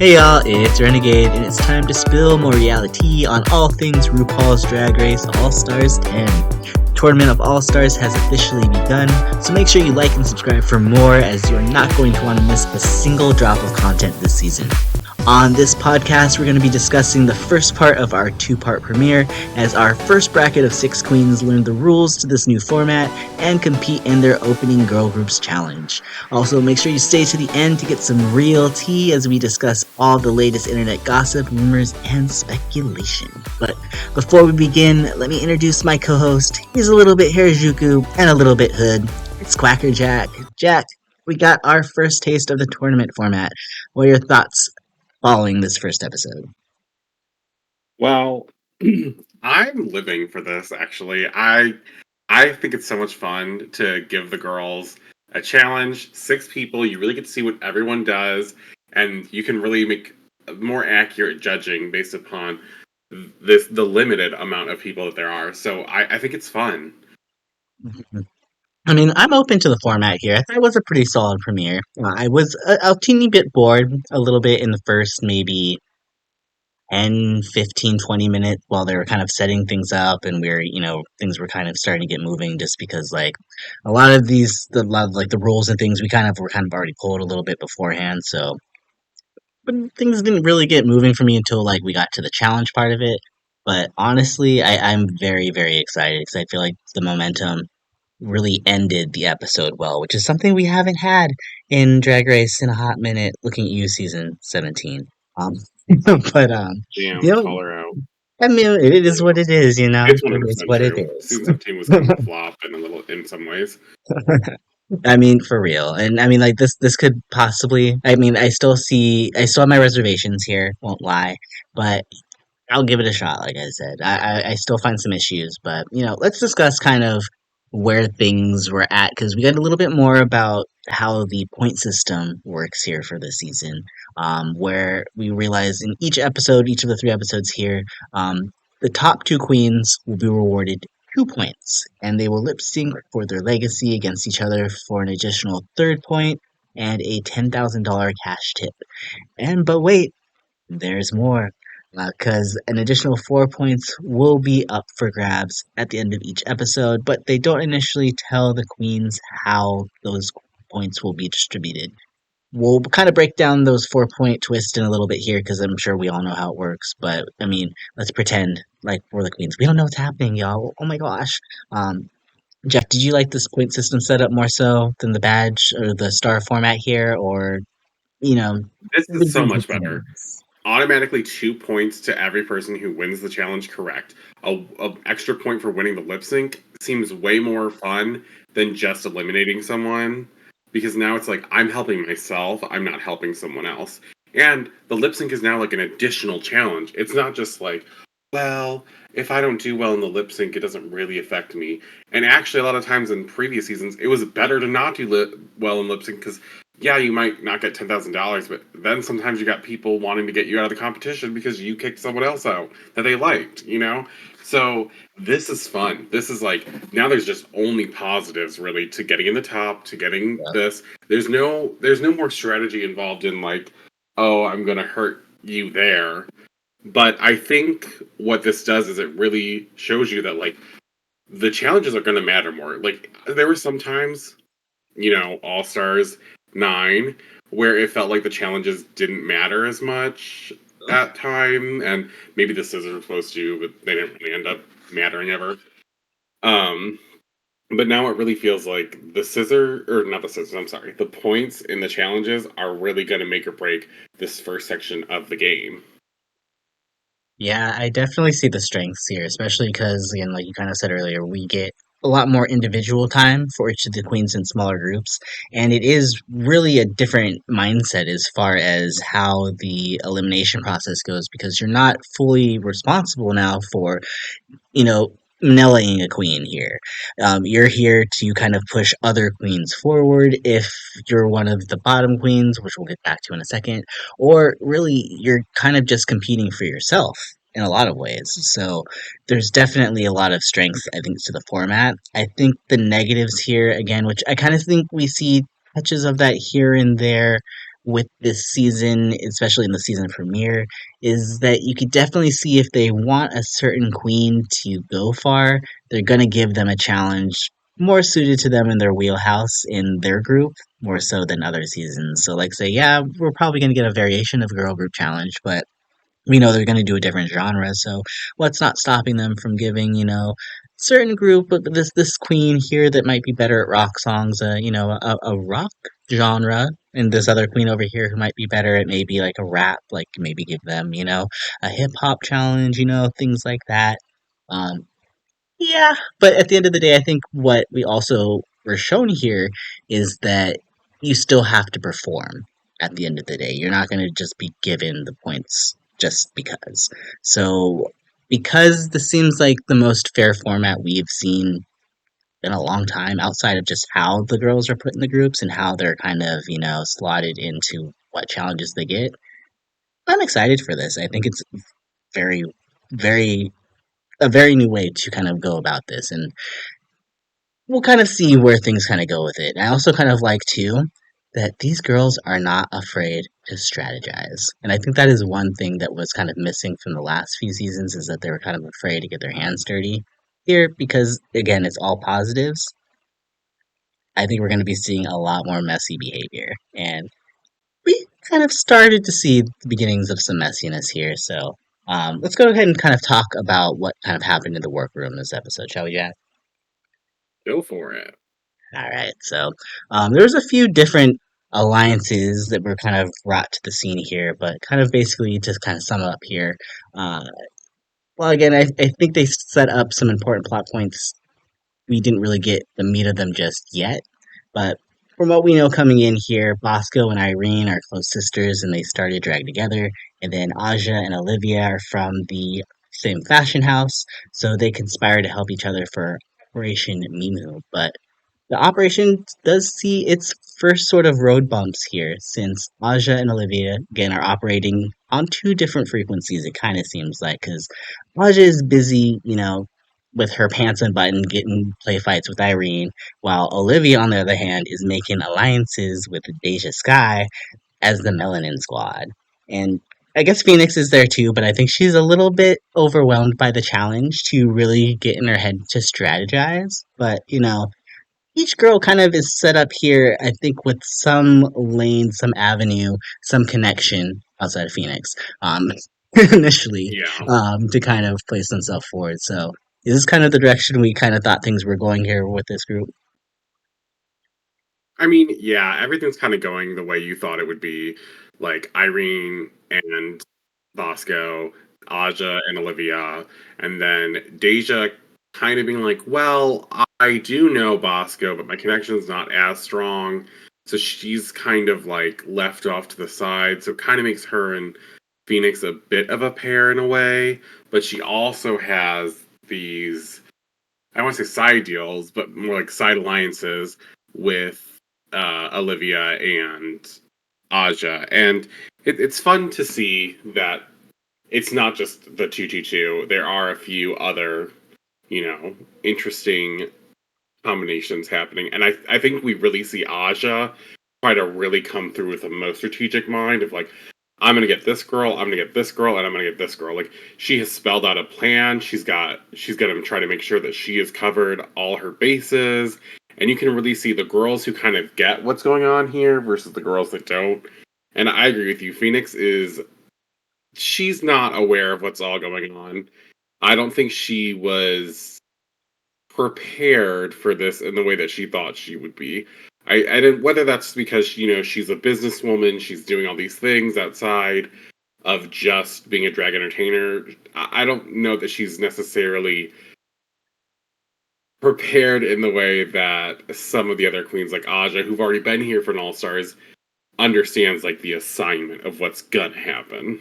Hey y'all, it's Renegayde, and it's time to spill more Reali-Tea on all things RuPaul's Drag Race All-Stars 10. Tournament of All-Stars has officially begun, so make sure you like and subscribe for more, as you're not going to want to miss a single drop of content this season. On this podcast, we're going to be discussing the first part of our two-part premiere, as our first bracket of 6 queens learn the rules to this new format and compete in their opening girl groups challenge. Also, make sure you stay to the end to get some real tea as we discuss all the latest internet gossip, rumors, and speculation. But before we begin, let me introduce my co-host. He's a little bit Harajuku and a little bit hood. It's QuackrrJack. Jack, we got our first taste of the tournament format. What are your thoughts following this first episode? Well, I'm living for this actually. I think it's so much fun to give the girls a challenge, 6 people, you really get to see what everyone does, and you can really make more accurate judging based upon the limited amount of people that there are. So I think it's fun. I mean, I'm open to the format here. I thought it was a pretty solid premiere. I was a teeny bit bored a little bit in the first maybe 10, 15, 20 minutes while they were kind of setting things up and things were kind of starting to get moving, just because like a lot of the rules and things were kind of already pulled a little bit beforehand. So, but things didn't really get moving for me until like we got to the challenge part of it. But honestly, I'm very, very excited because I feel like the momentum really ended the episode well, which is something we haven't had in Drag Race in a hot minute. Looking at you, season 17. Um, but Damn, you know, call her out. I mean, it is what it is. It's It is 100% what it true. is. Season 17 was kind of a flop in some ways. I mean, for real, and I mean, like this could possibly. I mean, I still have my reservations here. Won't lie, but I'll give it a shot. Like I said, I still find some issues, but let's discuss kind of where things were at, because we got a little bit more about how the point system works here for this season. Where we realize in each of the 3 episodes here, the top 2 queens will be rewarded 2 points, and they will lip sync for their legacy against each other for an additional third point and a $10,000 cash tip. But wait, there's more, because an additional 4 points will be up for grabs at the end of each episode, but they don't initially tell the queens how those points will be distributed. We'll kind of break down those 4 point twists in a little bit here, because I'm sure we all know how it works. But I mean, let's pretend like we're the queens. We don't know what's happening, y'all. Oh my gosh. Jeff, did you like this point system setup more so than the badge or the star format here, or you know, This what is did so you much think of better. this? Automatically 2 points to every person who wins the challenge correct. A extra point for winning the lip sync seems way more fun than just eliminating someone, because now it's like I'm helping myself, I'm not helping someone else. And the lip sync is now like an additional challenge. It's not just like, well, if I don't do well in the lip sync, it doesn't really affect me. And actually, a lot of times in previous seasons, it was better to not do well in lip sync, because yeah, you might not get $10,000, but then sometimes you got people wanting to get you out of the competition because you kicked someone else out that they liked. So this is fun. This is like, now there's just only positives really to getting in the top, to getting Yeah. this. There's no more strategy involved in like, oh, I'm gonna hurt you there. But I think what this does is it really shows you that like the challenges are gonna matter more. Like there were some times, All Stars 9, where it felt like the challenges didn't matter as much at time, and maybe the scissors were supposed to, but they didn't really end up mattering ever. Um, but now it really feels like or not the scissors, I'm sorry, the points in the challenges are really going to make or break this first section of the game. Yeah, I definitely see the strengths here, especially because, again, like you kind of said earlier, we get a lot more individual time for each of the queens in smaller groups, and it is really a different mindset as far as how the elimination process goes, because you're not fully responsible now for you know, Manellaing a queen here. You're here to kind of push other queens forward if you're one of the bottom queens, which we'll get back to in a second, or really you're kind of just competing for yourself in a lot of ways. So there's definitely a lot of strength, I think, to the format. I think the negatives here, again, which I kind of think we see touches of that here and there, with this season, especially in the season premiere, is that you could definitely see if they want a certain queen to go far, they're going to give them a challenge more suited to them in their wheelhouse in their group, more so than other seasons. So, like, say, yeah, we're probably going to get a variation of girl group challenge, but we know they're going to do a different genre, so what's not stopping them from giving, certain group, but this queen here that might be better at rock songs, a rock genre, and this other queen over here who might be better at maybe like a rap, like maybe give them, a hip hop challenge, things like that. Um, yeah, but at the end of the day, I think what we also were shown here is that you still have to perform at the end of the day. You're not going to just be given the points just because. So, because this seems like the most fair format we've seen in a long time, outside of just how the girls are put in the groups and how they're kind of, slotted into what challenges they get, I'm excited for this. I think it's very, very, a very new way to kind of go about this. And we'll kind of see where things kind of go with it. I also kind of like too that these girls are not afraid to strategize. And I think that is one thing that was kind of missing from the last few seasons is that they were kind of afraid to get their hands dirty. Here, because again, it's all positives, I think we're going to be seeing a lot more messy behavior. And we kind of started to see the beginnings of some messiness here. So let's go ahead and kind of talk about what kind of happened in the workroom this episode, shall we, Jack? Go for it. All right, so there was a few different alliances that were kind of brought to the scene here, but kind of basically to kind of sum up here. Uh, well, again, I think they set up some important plot points. We didn't really get the meat of them just yet, but from what we know coming in here, Bosco and Irene are close sisters and they started drag together, and then Aja and Olivia are from the same fashion house, so they conspire to help each other for Operation Mimu, but the operation does see its first sort of road bumps here, since Aja and Olivia, again, are operating on two different frequencies, it kind of seems like, because Aja is busy, with her pants unbuttoned, getting play fights with Irene, while Olivia, on the other hand, is making alliances with Deja Sky as the Melanin Squad. And I guess Phoenix is there too, but I think she's a little bit overwhelmed by the challenge to really get in her head to strategize. But, each girl kind of is set up here, I think, with some lane, some avenue, some connection outside of Phoenix, initially, Yeah. to kind of place themselves forward. So, is this kind of the direction we kind of thought things were going here with this group? I mean, yeah, everything's kind of going the way you thought it would be. Like Irene and Bosco, Aja and Olivia, and then Deja kind of being like, well, I do know Bosco, but my connection's not as strong. So she's kind of like left off to the side. So it kind of makes her and Phoenix a bit of a pair in a way. But she also has these, I don't want to say side deals, but more like side alliances with Olivia and Aja. And it's fun to see that it's not just the 222. There are a few other, interesting combinations happening. And I think we really see Aja try to really come through with a most strategic mind of like, I'm gonna get this girl, I'm gonna get this girl, and I'm gonna get this girl. Like she has spelled out a plan. She's gonna try to make sure that she has covered all her bases. And you can really see the girls who kind of get what's going on here versus the girls that don't. And I agree with you. She's not aware of what's all going on. I don't think she was prepared for this in the way that she thought she would be. I didn't, whether that's because she's a businesswoman, she's doing all these things outside of just being a drag entertainer. I don't know that she's necessarily prepared in the way that some of the other queens like Aja, who've already been here for an All Stars, understands like the assignment of what's gonna happen.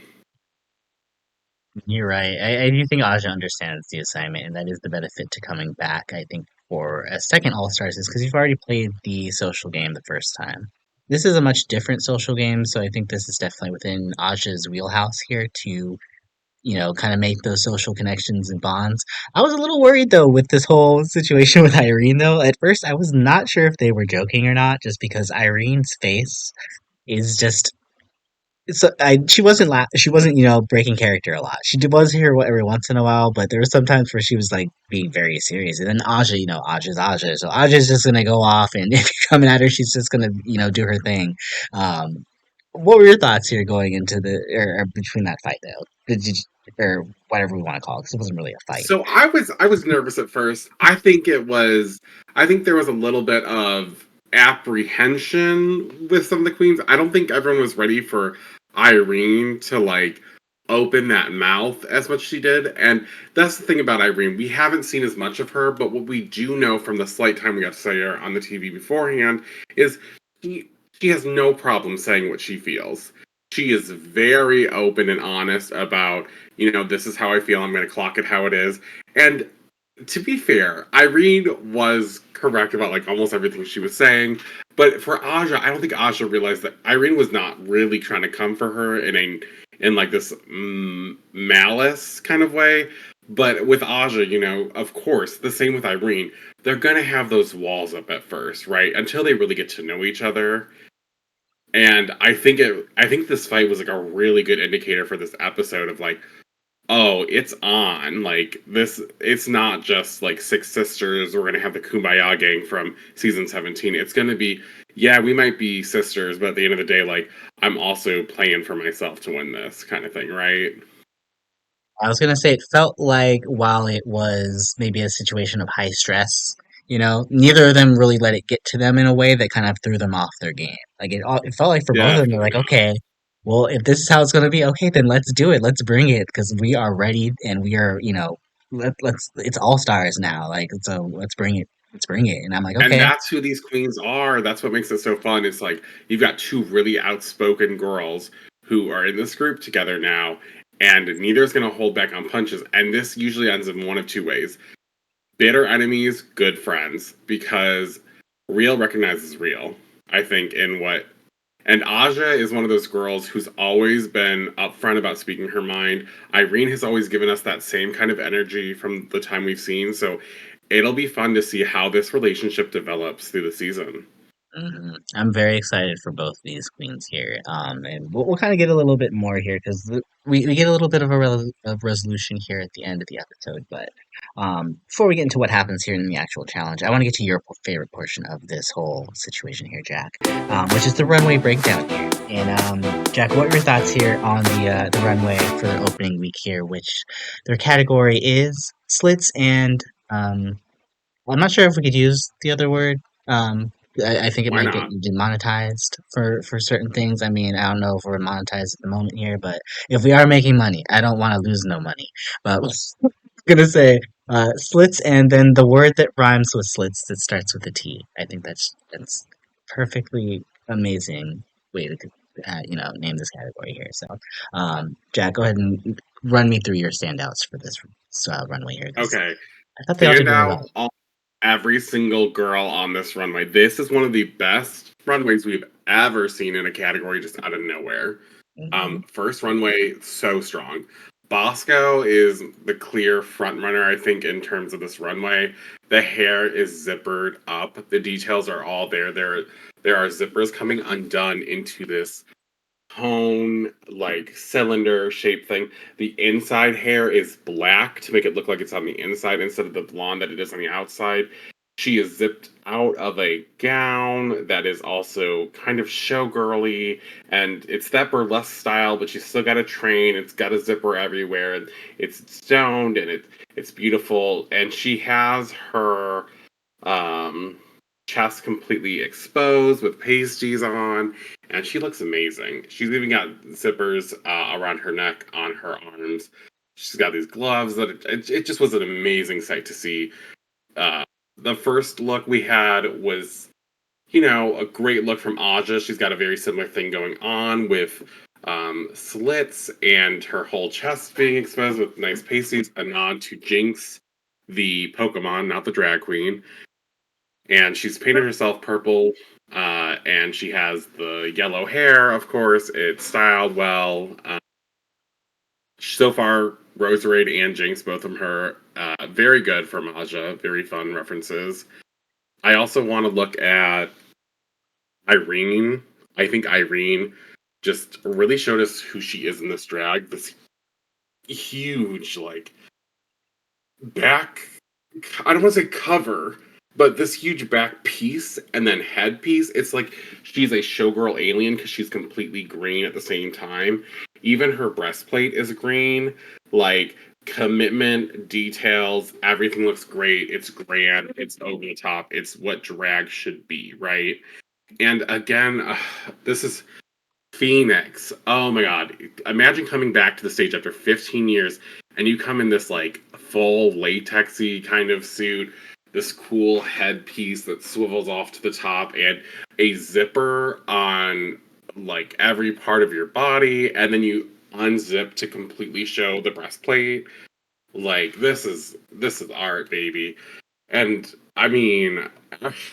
You're right. I do think Aja understands the assignment, and that is the benefit to coming back, I think, for a second All Stars, is because you've already played the social game the first time. This is a much different social game, so I think this is definitely within Aja's wheelhouse here to, kind of make those social connections and bonds. I was a little worried though with this whole situation with Irene though. At first, I was not sure if they were joking or not, just because Irene's face is just she wasn't breaking character a lot. Was here every once in a while, but there were some times where she was like being very serious. And then Aja, Aja's Aja, so Aja's just gonna go off, and if you're coming at her, she's just gonna do her thing. Um, what were your thoughts here going into or between that fight though? Or whatever we want to call it, because it wasn't really a fight. So I was nervous at first. I think there was a little bit of apprehension with some of the queens. I don't think everyone was ready for Irene to like open that mouth as much as she did. And that's the thing about Irene. We haven't seen as much of her, but what we do know from the slight time we got to see her on the TV beforehand is she she has no problem saying what she feels. She is very open and honest about, this is how I feel. I'm going to clock it how it is. And to be fair, Irene was correct about like almost everything she was saying. But for Aja, I don't think Aja realized that Irene was not really trying to come for her in like this malice kind of way. But with Aja, of course, the same with Irene. They're gonna have those walls up at first, right? Until they really get to know each other. And I think this fight was like a really good indicator for this episode of like, oh, it's on. Like this, it's not just like six sisters. We're gonna have the Kumbaya gang from season 17. It's gonna be, yeah, we might be sisters, but at the end of the day, like I'm also playing for myself to win this kind of thing, right? I was gonna say it felt like while it was maybe a situation of high stress, neither of them really let it get to them in a way that kind of threw them off their game. Like it felt like for both of them, they're Definitely like, not. okay, well, if this is how it's gonna be, okay, then let's do it, let's bring it, because we are ready and we are, it's all stars now, like so, let's bring it. And I'm like, And okay, that's who these queens are. That's what makes it so fun. It's like you've got two really outspoken girls who are in this group together now, and neither is going to hold back on punches. And this usually ends in one of two ways: bitter enemies, good friends, because real recognizes real. I think in what. And Aja is one of those girls who's always been upfront about speaking her mind. Irene has always given us that same kind of energy from the time we've seen. So it'll be fun to see how this relationship develops through the season. I'm very excited for both of these queens here. And we'll kind of get a little bit more here because we get a little bit of of resolution here at the end of the episode. But before we get into what happens here in the actual challenge, I want to get to your favorite portion of this whole situation here, Jack, which is the runway breakdown here. And Jack, what are your thoughts here on the runway for the opening week here, which their category is slits and I'm not sure if we could use the other word. Um, I think it Why might get not? demonetized for certain things. I mean, I don't know if we're monetized at the moment here, but if we are making money, I don't want to lose no money. But I'm gonna say slits, and then the word that rhymes with slits that starts with a T. I think that's perfectly amazing way to name this category here. So, Jack, go ahead and run me through your standouts for this runway here because Okay. I thought they all did Stand really out well. all, every single girl on this runway. This is one of the best runways we've ever seen in a category just out of nowhere. Mhm. First runway, so strong. Bosco is the clear front runner, I think, in terms of this runway. The hair is zippered up. The details are all there. There are zippers coming undone into this cone, like cylinder shaped thing. The inside hair is black to make it look like it's on the inside instead of the blonde that it is on the outside. She is zipped out of a gown that is also kind of showgirly, and it's that burlesque style, but she's still got a train. It's got a zipper everywhere, and it's stoned, and it's beautiful. And she has her um, chest completely exposed with pasties on, and she looks amazing. She's even got zippers around her neck, on her arms. She's got these gloves that it just was an amazing sight to see. Uh, the first look we had was, a great look from Aja. She's got a very similar thing going on with slits and her whole chest being exposed with nice pasties, a nod to Jinx, the Pokemon, not the drag queen. And she's painted herself purple, and she has the yellow hair, of course. It's styled well. So far, Roserade and Jinx, both of them, her, very good for Maja. Very fun references. I also want to look at Irene. I think Irene just really showed us who she is in this drag. This huge, like, back, I don't want to say cover, but this huge back piece and then head piece. It's like she's a showgirl alien because she's completely green at the same time. Even her breastplate is green. Like, commitment, details, everything looks great. It's grand. It's over the top. It's what drag should be, right? And again, this is Phoenix. Oh my god. Imagine coming back to the stage after 15 years and you come in this like full latexy kind of suit, this cool headpiece that swivels off to the top and a zipper on like every part of your body, and then you unzip to completely show the breastplate. Like, this is art, baby. And I mean,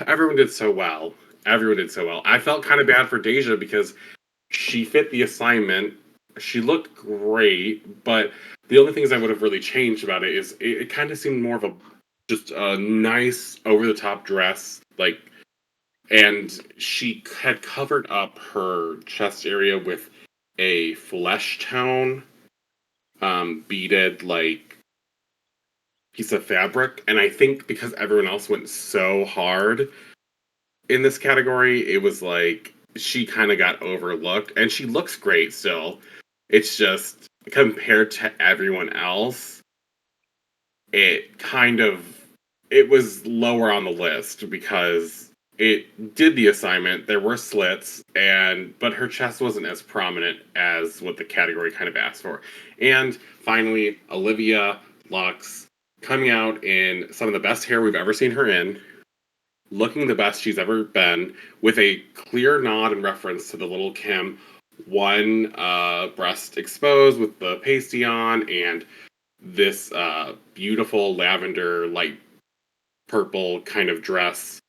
everyone did so well. Everyone did so well. I felt kind of bad for Deja because she fit the assignment. She looked great, but the only things I would have really changed about it is it kind of seemed more of a just a nice over the top dress, like, and she had covered up her chest area with a flesh tone, beaded like piece of fabric, and I think because everyone else went so hard in this category, it was like she kind of got overlooked, and she looks great still. It's just compared to everyone else, it kind of it was lower on the list because it did the assignment. There were slits, and but her chest wasn't as prominent as what the category kind of asked for. And finally, Olivia Lux coming out in some of the best hair we've ever seen her in, looking the best she's ever been, with a clear nod and reference to the little Kim one breast exposed with the pasty on, and this beautiful lavender light purple kind of dress,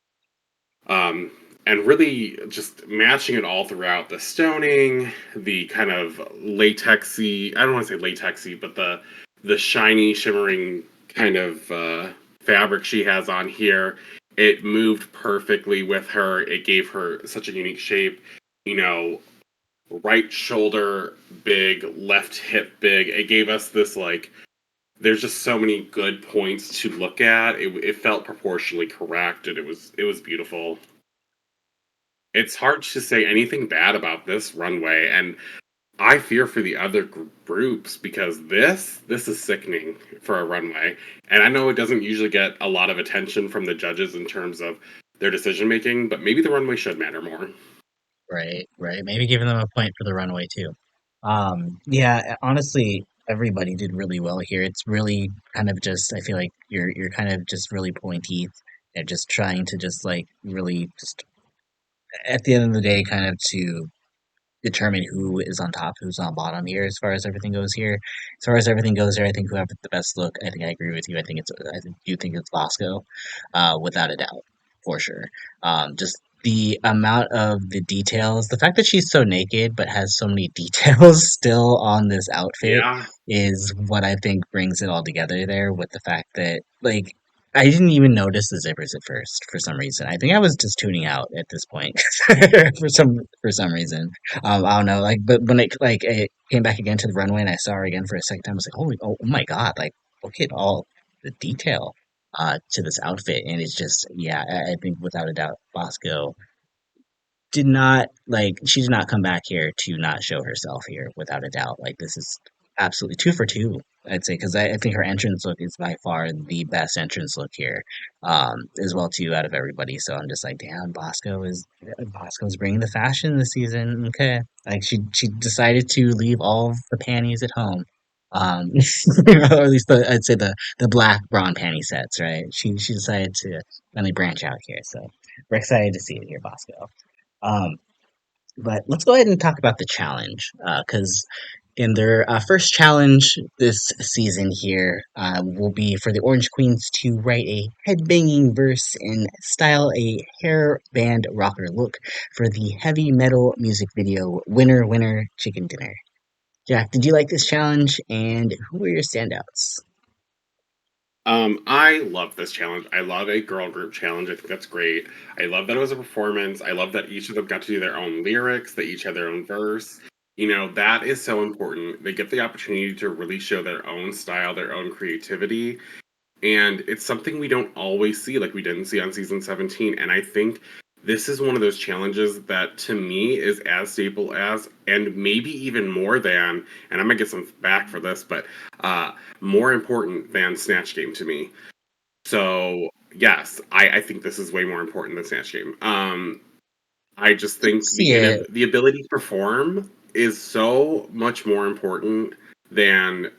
and really just matching it all throughout the stoning, the kind of latexy, I don't want to say latexy, but the shiny shimmering kind of fabric she has on here. It moved perfectly with her. It gave her such a unique shape. You know, right shoulder big, left hip big. It gave us this like there's just so many good points to look at. It felt proportionally correct, and it was beautiful. It's hard to say anything bad about this runway, and I fear for the other groups because this is sickening for a runway. And I know it doesn't usually get a lot of attention from the judges in terms of their decision making, but maybe the runway should matter more. Right, right. Maybe giving them a point for the runway too. Yeah, honestly, everybody did really well here. It's really kind of just I feel like you're kind of just really pulling teeth and just trying to just like really just at the end of the day kind of to determine who is on top, who's on bottom here as far as everything goes here. As far as everything goes here, I think whoever the best look, I think I agree with you. I think it's Bosco, without a doubt, for sure. Just the amount of the details, the fact that she's so naked but has so many details still on this outfit Yeah, is what I think brings it all together there with the fact that like I didn't even notice the zippers at first for some reason. I think I was just tuning out at this point for some reason. I don't know, like, but when it came back again to the runway and I saw her again for a second time, I was like, holy, oh my God, like, look at all the detail to this outfit, and it's just, yeah, I think without a doubt, Bosco did not like she did not come back here to not show herself here without a doubt. Like this is absolutely two for two, I'd say, because I think her entrance look is by far the best entrance look here, as well too out of everybody. So I'm just like, damn, Bosco's bringing the fashion this season. Okay, like she decided to leave all of the panties at home. Or at least I'd say the black brawn panty sets, right? She decided to finally branch out here, so we're excited to see it here, Bosco. Um, but let's go ahead and talk about the challenge, because in their first challenge this season here will be for the Orange Queens to write a headbanging verse and style a hair band rocker look for the heavy metal music video Winner Winner Chicken Dinner. Jack, did you like this challenge, and who were your standouts? I love this challenge. I love a girl group challenge. I think that's great. I love that it was a performance. I love that each of them got to do their own lyrics. They each had their own verse. You know, that is so important. They get the opportunity to really show their own style, their own creativity. And it's something we don't always see, like we didn't see on season 17. And I think this is one of those challenges that to me is as staple as, and maybe even more than, and I'm gonna get some back for this, but more important than Snatch Game to me. So yes, I think this is way more important than Snatch Game. I just think See it. the ability to perform is so much more important than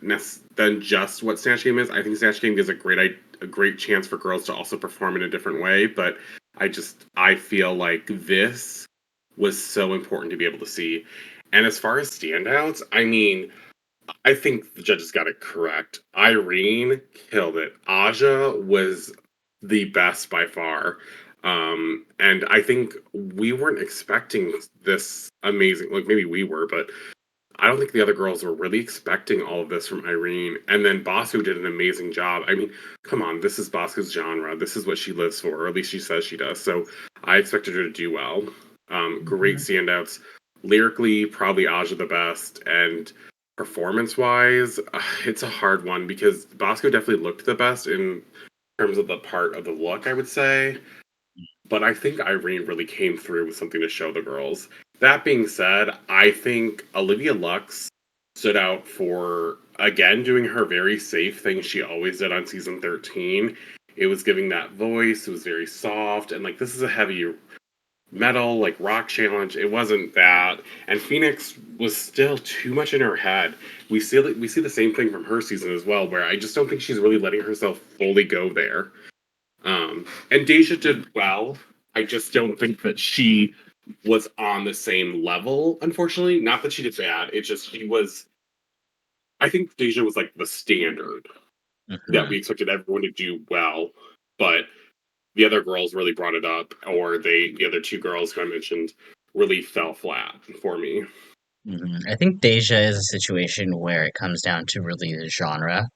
just what Snatch Game is. I think Snatch Game gives a great chance for girls to also perform in a different way, but I feel like this was so important to be able to see. And as far as standouts, I mean, I think the judges got it correct. Irene killed it. Aja was the best by far. And I think we weren't expecting this amazing, like maybe we were, but I don't think the other girls were really expecting all of this from Irene. And then Bosco did an amazing job. I mean, come on, this is Bosco's genre. This is what she lives for, or at least she says she does. So I expected her to do well. Great Mhm. standouts. Lyrically, probably Aja the best. And performance wise, it's a hard one because Bosco definitely looked the best in terms of the part of the look, I would say. But I think Irene really came through with something to show the girls. That being said, I think Olivia Lux stood out for, again, doing her very safe thing she always did on season 13. It was giving that voice, it was very soft, and like this is a heavy metal, like rock challenge. It wasn't that. And Phoenix was still too much in her head. We see the same thing from her season as well, where I just don't think she's really letting herself fully go there. And Deja did well. I just don't think that she was on the same level, unfortunately. Not that she did bad. It's just she was. I think Deja was like the standard that Mhm. we expected everyone to do well, but the other girls really brought it up, or the other two girls who I mentioned really fell flat for me. I think Deja is a situation where it comes down to really the genre.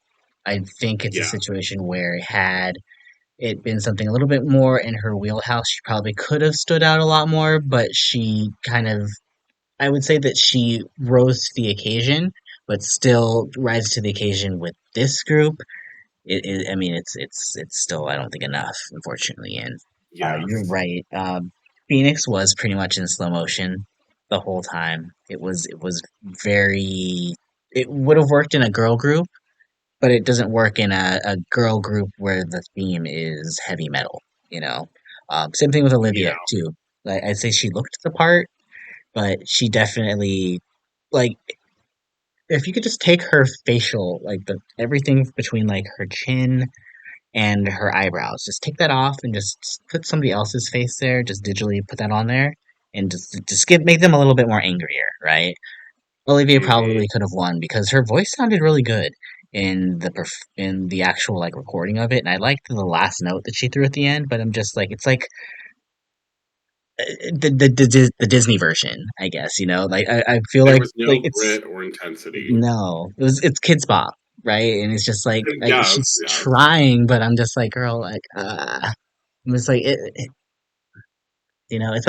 I think it's a Yeah, situation where had it been something a little bit more in her wheelhouse, she probably could have stood out a lot more, but she kind of, I would say that she rose to the occasion, but still rises to the occasion with this group. I mean, it's still, I don't think enough, unfortunately. And you're yes, right. Phoenix was pretty much in slow motion the whole time. It was very. It would have worked in a girl group, but it doesn't work in a girl group where the theme is heavy metal. You know, same thing with Olivia yeah. too. Like I'd say she looked the part, but she definitely like if you could just take her facial, like the everything between like her chin and her eyebrows. Just take that off and just put somebody else's face there. Just digitally put that on there, and just give make them a little bit more angrier, right? Olivia Hmm. probably could have won because her voice sounded really good in the actual like recording of it, and I liked the last note that she threw at the end. But I'm just like it's like the Disney version, I guess. You know, like I feel There like was no it's grit or intensity. no, it's Kids Bop, right? And it's just like Yes, she's yes. trying, but I'm just like, girl, like, I'm just like, it's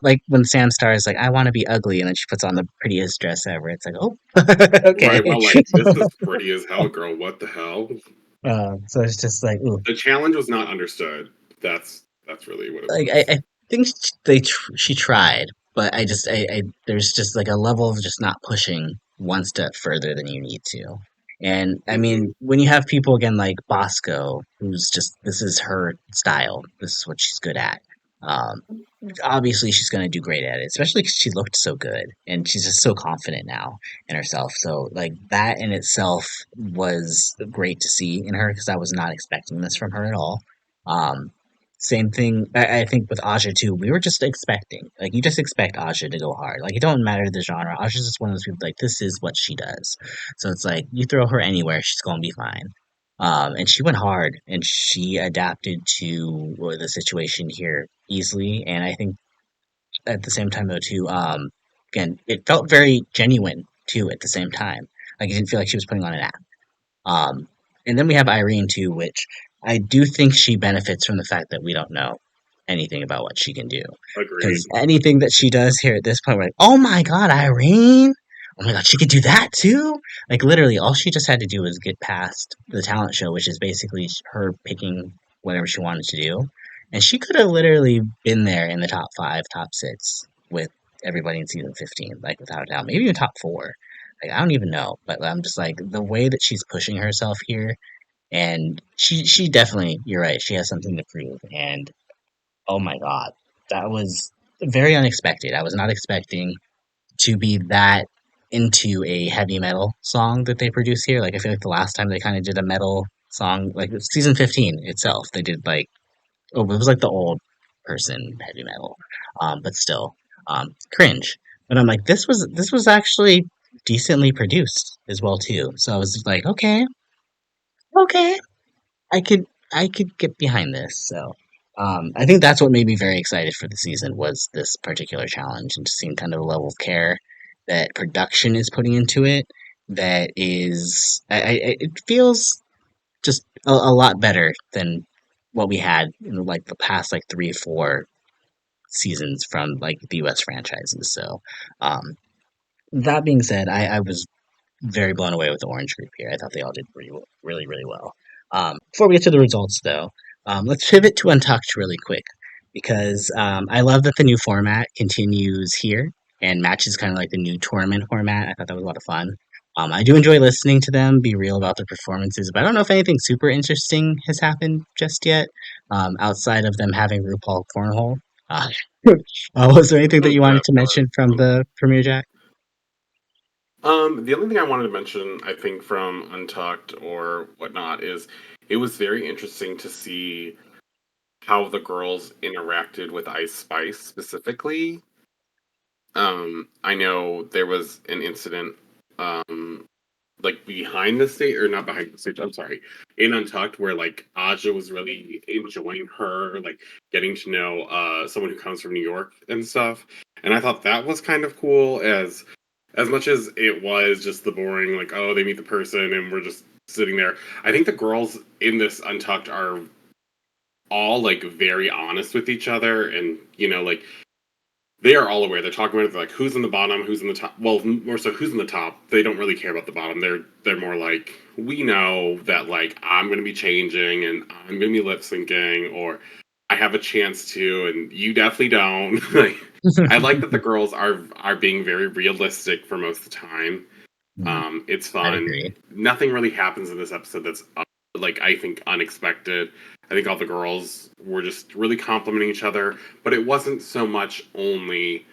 like when Sam Star is like, I want to be ugly, and then she puts on the prettiest dress ever. It's like, oh, okay. Right. Well, like this is pretty as hell, girl. What the hell? So it's just like, ooh, The challenge was not understood. That's really what it like I was. think she tried, but I there's just like a level of just not pushing one step further than you need to. And I Hmm. mean, when you have people again like Bosco, who's just this is her style, this is what she's good at. Um, Obviously she's going to do great at it, especially because she looked so good and she's just so confident now in herself. So like that in itself was great to see in her because I was not expecting this from her at all. Um, Same thing, I think with Aja too. We were just expecting, like you just expect Aja to go hard. Like it don't matter the genre. Aja's just one of those people like this is what she does. So it's like you throw her anywhere, she's gonna be fine. And she went hard and she adapted to the situation here easily. And I think at the same time though too, again, it felt very genuine too at the same time. Like it didn't feel like she was putting on an act. Um, And then we have Irene too, which I do think she benefits from the fact that we don't know anything about what she can do. Because Agreed. anything that she does here at this point, we're like, oh my god, Irene! Oh my god, she could do that too! Like, literally, all she just had to do was get past the talent show, which is basically her picking whatever she wanted to do. And she could have literally been there in the top five, top six with everybody in season 15, like, without a doubt. Maybe even top four. Like, I don't even know. But I'm just like, the way that she's pushing herself here, and she definitely, you're right, she has something to prove. And oh my god, that was very unexpected. I was not expecting to be that into a heavy metal song that they produce here. Like, I feel like the last time they kind of did a metal song, like season 15 itself, they did like, oh, it was like the old person heavy metal, but still, cringe. But I'm like, this was actually decently produced as well too. So I was like, okay, okay, I could I could get behind this. So I think that's what made me very excited for the season was this particular challenge and just seeing kind of the level of care that production is putting into it. That is, it feels just a lot better than what we had in like the past like 3 or 4 seasons from like the U.S. franchises. So um, that being said, I was very blown away with the Orange Group here. I thought they all did really, really well. Before we get to the results, though, let's pivot to Untucked really quick because I love that the new format continues here and matches kind of like the new tournament format. I thought that was a lot of fun. I do enjoy listening to them be real about their performances, but I don't know if anything super interesting has happened just yet outside of them having RuPaul Cornhole. Uh, was there anything that Oh, you wanted that to part. mention from the premiere, Jack? The only thing I wanted to mention, I think, from Untucked or whatnot, is it was very interesting to see how the girls interacted with Ice Spice specifically. I know there was an incident, um, like behind the stage, or not behind the stage, I'm sorry, in Untucked, where like Aja was really enjoying her, like getting to know someone who comes from New York and stuff. And I thought that was kind of cool as much as it was just the boring, like, oh, they meet the person and we're just sitting there. I think the girls in this Untucked are all like very honest with each other, and like they are all aware. They're talking about it. They're like, who's in the bottom, who's in the top. Well, more so, who's in the top. They don't really care about the bottom. They're more like, we know that like I'm going to be changing and I'm going to be lip syncing, or I have a chance to, and you definitely don't. Like, I like that the girls are being very realistic for most of the time. Mm, It's I'd fun. agree. Nothing really happens in this episode that's like I think unexpected. I think all the girls were just really complimenting each other, but it wasn't so much only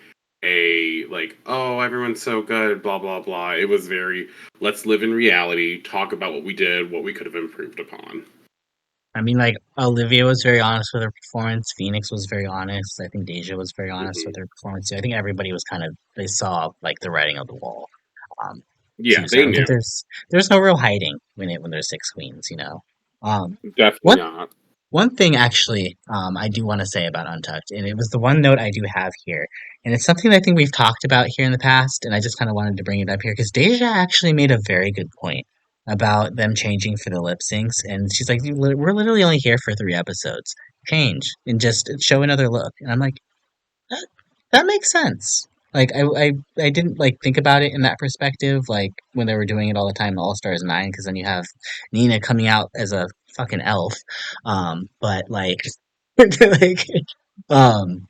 a like, oh, everyone's so good, blah blah blah. It was very, let's live in reality, talk about what we did, what we could have improved upon. I mean, like Olivia was very honest with her performance. Phoenix was very honest. I think Deja was very honest with Hmm. her performance too. I think everybody was kind of they saw like the writing on the wall, um, Yeah, too. So I they don't think knew. there's no real hiding when there's 6 queens, you know. Definitely One not. one thing actually, I do want to say about Untucked, and it was the one note I do have here, and it's something I think we've talked about here in the past, and I just kind of wanted to bring it up here because Deja actually made a very good point about them changing for the lip syncs, and she's like, We're literally only here for 3 episodes. Change and just show another look." And I'm like, "That that makes sense." Like I didn't like think about it in that perspective, like when they were doing it all the time in All Stars 9, because then you have Nina coming out as a fucking elf. But like, like, um,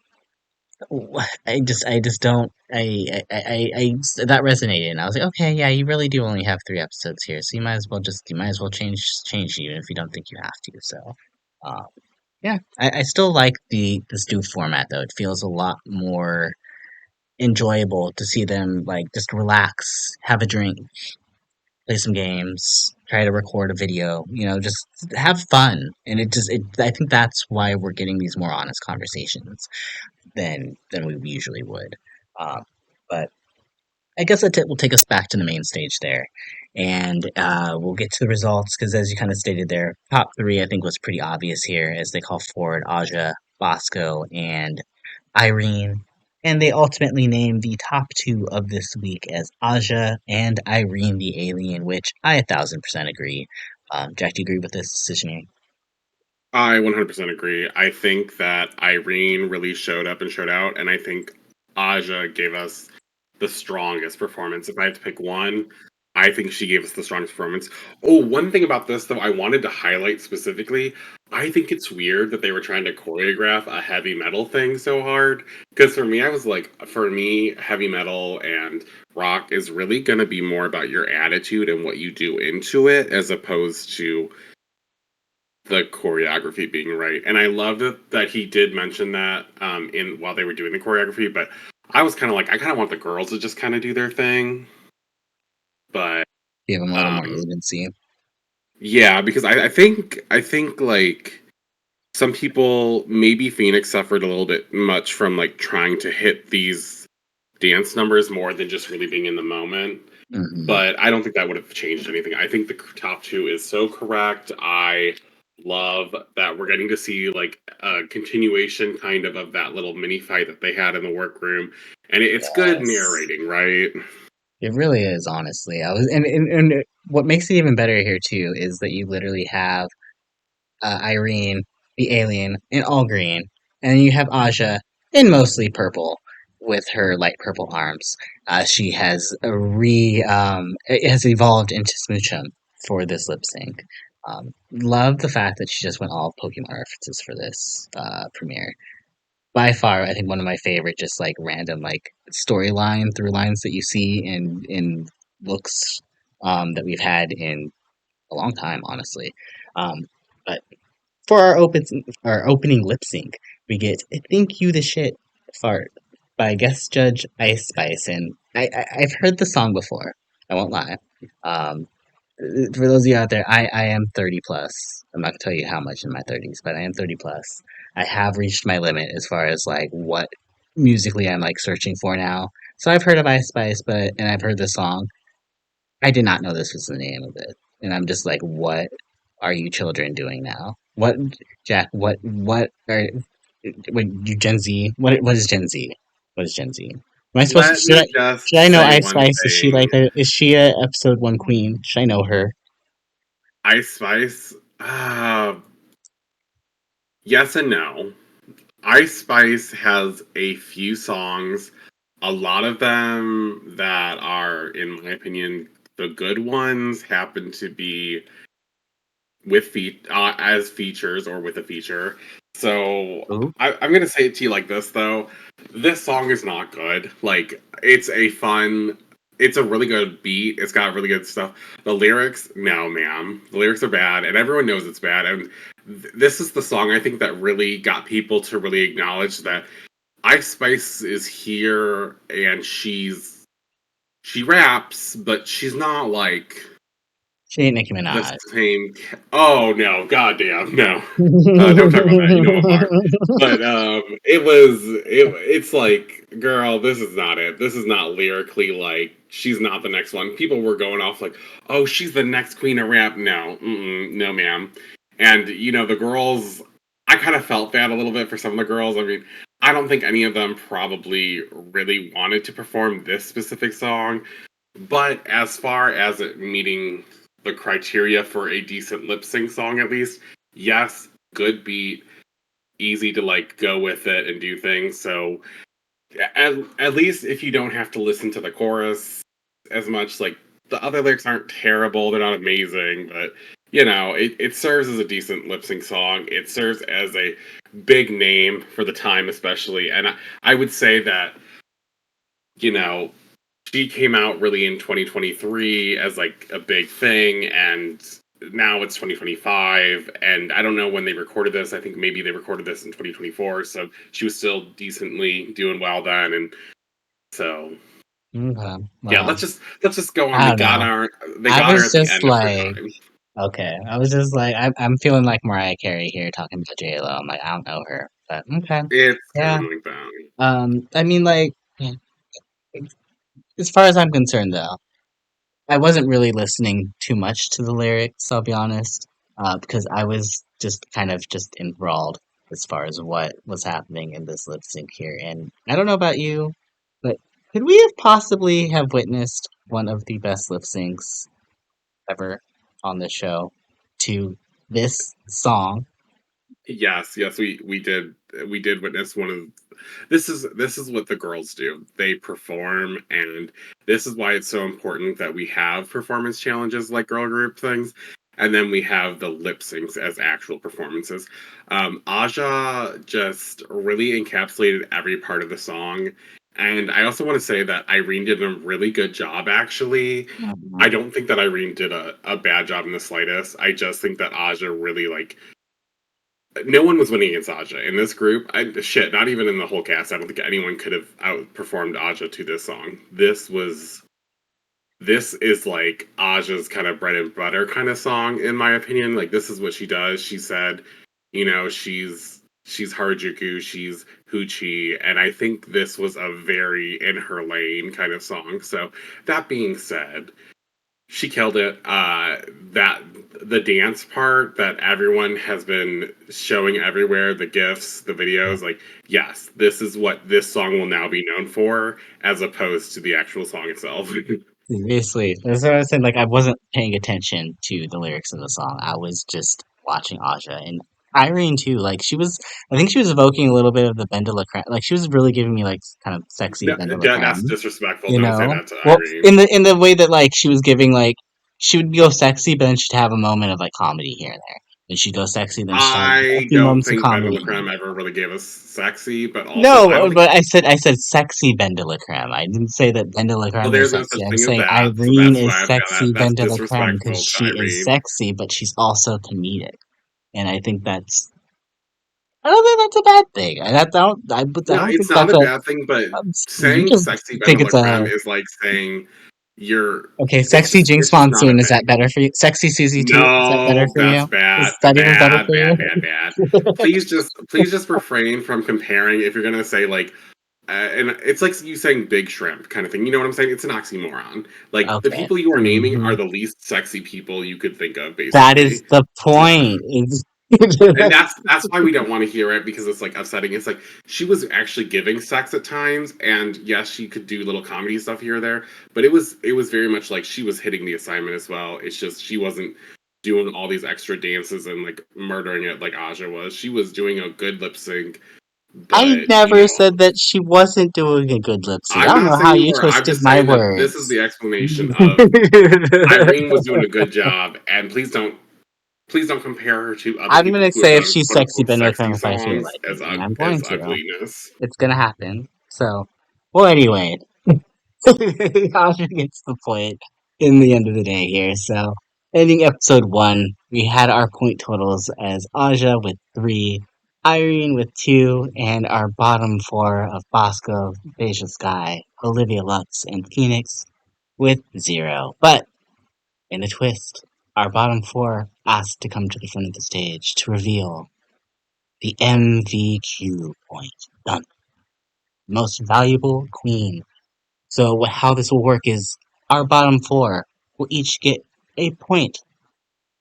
I just don't, that resonated, and I was like, okay, yeah, you really do only have 3 episodes here, so you might as well change even if you don't think you have to. So, um, yeah, I still like this new format though. It feels a lot more enjoyable to see them like just relax, have a drink, play some games, try to record a video, just have fun. And I think that's why we're getting these more honest conversations than we usually would. Um, but I guess that will take us back to the main stage there. And we'll get to the results because, as you kind of stated there, top three I think was pretty obvious here as they call forward Aja, Bosco, and Irene, and they ultimately named the top two of this week as Aja and Irene the Alien, which I 1,000% agree. Jack, do you agree with this decision here? I 100% agree. I think that Irene really showed up and showed out, and I think Aja gave us the strongest performance. If I had to pick one, I think she gave us the strongest performance. Oh, one thing about this, though, I wanted to highlight specifically. I think it's weird that they were trying to choreograph a heavy metal thing so hard. Because for me, I was like, for me, heavy metal and rock is really going to be more about your attitude and what you do into it, as opposed to the choreography being right. And I loved it that he did mention that in while they were doing the choreography. But I was kind of like, I kind of want the girls to just kind of do their thing. But Give him a little more um, agency. yeah, because I think like some people, maybe Phoenix suffered a little bit much from like trying to hit these dance numbers more than just really being in the moment. Hmm. But I don't think that would have changed anything. I think the top two is so correct. I love that we're getting to see like a continuation kind of that little mini fight that they had in the workroom, and it's good Yes. narrating, right? It really is, honestly. And what makes it even better here too is that you literally have Irene, the alien, in all green, and you have Aja in mostly purple with her light purple arms. She has it has evolved into Smoochum for this lip sync. Love the fact that she just went all Pokemon references for this premiere. By far, I think one of my favorite, just like random like storyline through lines that you see in looks that we've had in a long time, honestly. Um, but for our opening lip sync, we get "Think You the Shit" fart by guest judge Ice Spice, and I've heard the song before. I won't lie. Um, for those of you out there, I am 30 plus. I'm not gonna tell you how much in my 30s, but I am 30 plus. I have reached my limit as far as like what musically I'm like searching for now. So I've heard of Ice Spice, and I've heard the song. I did not know this was the name of it, and I'm just like, what are you children doing now? What, Jack? What are what you Gen Z? What is Gen Z? What is Gen Z? Am I supposed to? Let me just Should I know say Ice one Spice? Is she like thing. a? Is she a episode one queen? Should I know her? Ice Spice, yes and no. Ice Spice has a few songs, a lot of them that are, in my opinion, the good ones happen to be as features or with a feature. So Ooh. I'm gonna say it to you like this though. This song is not good. Like it's a really good beat. It's got really good stuff. The lyrics, no, ma'am. The lyrics are bad, and everyone knows it's bad. And this is the song I think that really got people to really acknowledge that Ice Spice is here, and she raps, but she's not like She ain't Nicki the Minaj. same. Oh no, goddamn, no. Don't talk about that. You know what, Mark? But it's like, girl, this is not it. This is not lyrically like she's not the next one. People were going off like, oh, she's the next queen of rap. No, no, ma'am. And the girls, I kind of felt that a little bit for some of the girls. I mean, I don't think any of them probably really wanted to perform this specific song. But as far as it meeting the criteria for a decent lip sync song, at least, yes, good beat, easy to like go with it and do things. So at least if you don't have to listen to the chorus as much, like the other lyrics aren't terrible, they're not amazing, but it serves as a decent lip sync song. It serves as a big name for the time, especially. And I would say that, you know, she came out really in 2023 as like a big thing, and now it's 2025, and I don't know when they recorded this. I think maybe they recorded this in 2024, so she was still decently doing well then. And so Okay, yeah, well, let's just go on. I don't know. They I got her was at the just end of her like, time. okay. I was just like, I'm feeling like Mariah Carey here talking about J-Lo. I'm like, I don't know her, but okay. It's kind Yeah. of like that. I mean, like, as far as I'm concerned, though, I wasn't really listening too much to the lyrics, I'll be honest, because I was just kind of just enthralled as far as what was happening in this lip sync here. And I don't know about you, but could we have possibly have witnessed one of the best lip syncs ever on this show? to this song. Yes, yes, we did witness one of this is what the girls do. They perform, and this is why it's so important that we have performance challenges like girl group things, and then we have the lip syncs as actual performances. Aja just really encapsulated every part of the song, and I also want to say that Irene did a really good job. Actually, I don't think that Irene did a bad job in the slightest. I just think that Aja really like no one was winning against Aja in this group. Shit, not even in the whole cast. I don't think anyone could have outperformed Aja to this song. This is like Aja's kind of bread and butter kind of song, in my opinion. Like this is what she does. She said, she's Harajuku, she's Hoochie, and I think this was a very in her lane kind of song. So that being said, she killed it. That the dance part that everyone has been showing everywhere, the gifs, the videos, like yes, this is what this song will now be known for, as opposed to the actual song itself. Seriously, that's what I was saying. Like, I wasn't paying attention to the lyrics of the song. I was just watching Aja and Irene too. Like, I think she was evoking a little bit of the Bendelacram. Like, she was really giving me like kind of sexy No, that's Bendelacram. disrespectful. You Don't say know, that to well, Irene. in the way that like she was giving like she would go sexy, but then she'd have a moment of like comedy here and there. Then she'd go sexy, then she'd have a I few don't moments of think comedy. Bendelacram ever really gave us sexy, but also I No, don't think. but I said sexy Bendelacram. I didn't say that Well, Bendelacram is there's no sexy. such I'm thing as saying that, so Irene that's why is I've got that. sexy That's Bendelacram because disrespectful to she is Irene. sexy, but she's also comedic, and I think that's I don't think that's a bad thing. I No, don't it's think not that's a a bad thing, but you saying just sexy think it's a Bendelacram is like saying you're. okay. Sexy Jinx It's just not a Monsoon, is that thing. better for you? Sexy Susie T, is that better No, for that's you? bad, Is that even better bad, for you? bad, bad, bad. Please just refrain from comparing. If you're gonna say like, and it's like you saying big shrimp kind of thing. You know what I'm saying? It's an oxymoron. Like the Okay. people you are naming Hmm. are the least sexy people you could think of, That is basically. the So, point. and that's why we don't want to hear it because it's like upsetting. It's like she was actually giving sex at times, and yes, she could do little comedy stuff here or there, but it was very much like she was hitting the assignment as well. It's just she wasn't doing all these extra dances and like murdering it like Aja was. She was doing a good lip sync, I but never said that she wasn't doing a good lip sync. I I'm don't not know saying how you you were. I'm twisted just my saying that this is words. the explanation of Irene was doing a good job, and please don't compare her to other I'm people gonna who have say if done she's quote sexy unquote sexy Benedict if I feel songs like as it, and I'm going as to. ugliness. It's gonna happen. So, well, anyway, Aja gets the point in the end of the day here. So, ending episode 1, we had our point totals as Aja with 3, Irene with 2, and our bottom 4 of Bosco, Beja Sky, Olivia Lux, and Phoenix with 0. But in a twist, our bottom 4 asked to come to the front of the stage to reveal the MVQ point. Done. Most valuable queen. So how this will work is our bottom 4 will each get a point,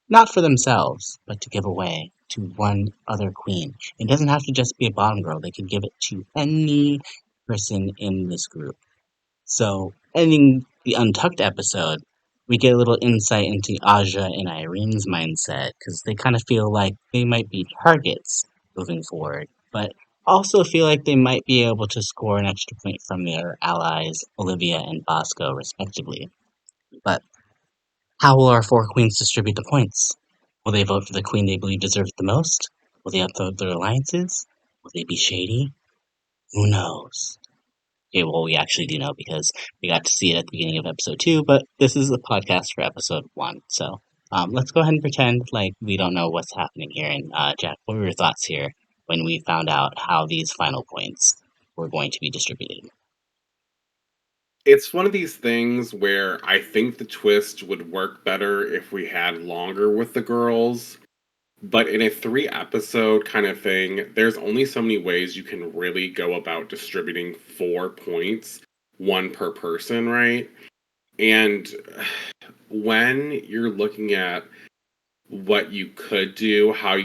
not for themselves, but to give away to one other queen. It doesn't have to just be a bottom girl. They can give it to any person in this group. So, ending the Untucked episode, we get a little insight into Aja and Irene's mindset because they kind of feel like they might be targets moving forward, but also feel like they might be able to score an extra point from their allies, Olivia and Bosco, respectively. But how will our 4 queens distribute the points? Will they vote for the queen they believe deserves the most? Will they upvote their alliances? Will they be shady? Who knows? Okay, well, we actually do know because we got to see it at the beginning of episode 2, but this is a podcast for episode 1. So let's go ahead and pretend like we don't know what's happening here. And Jack, what were your thoughts here when we found out how these final points were going to be distributed? It's one of these things where I think the twist would work better if we had longer with the girls. But in a 3 episode kind of thing, there's only so many ways you can really go about distributing 4 points, one per person, right? And when you're looking at what you could do, how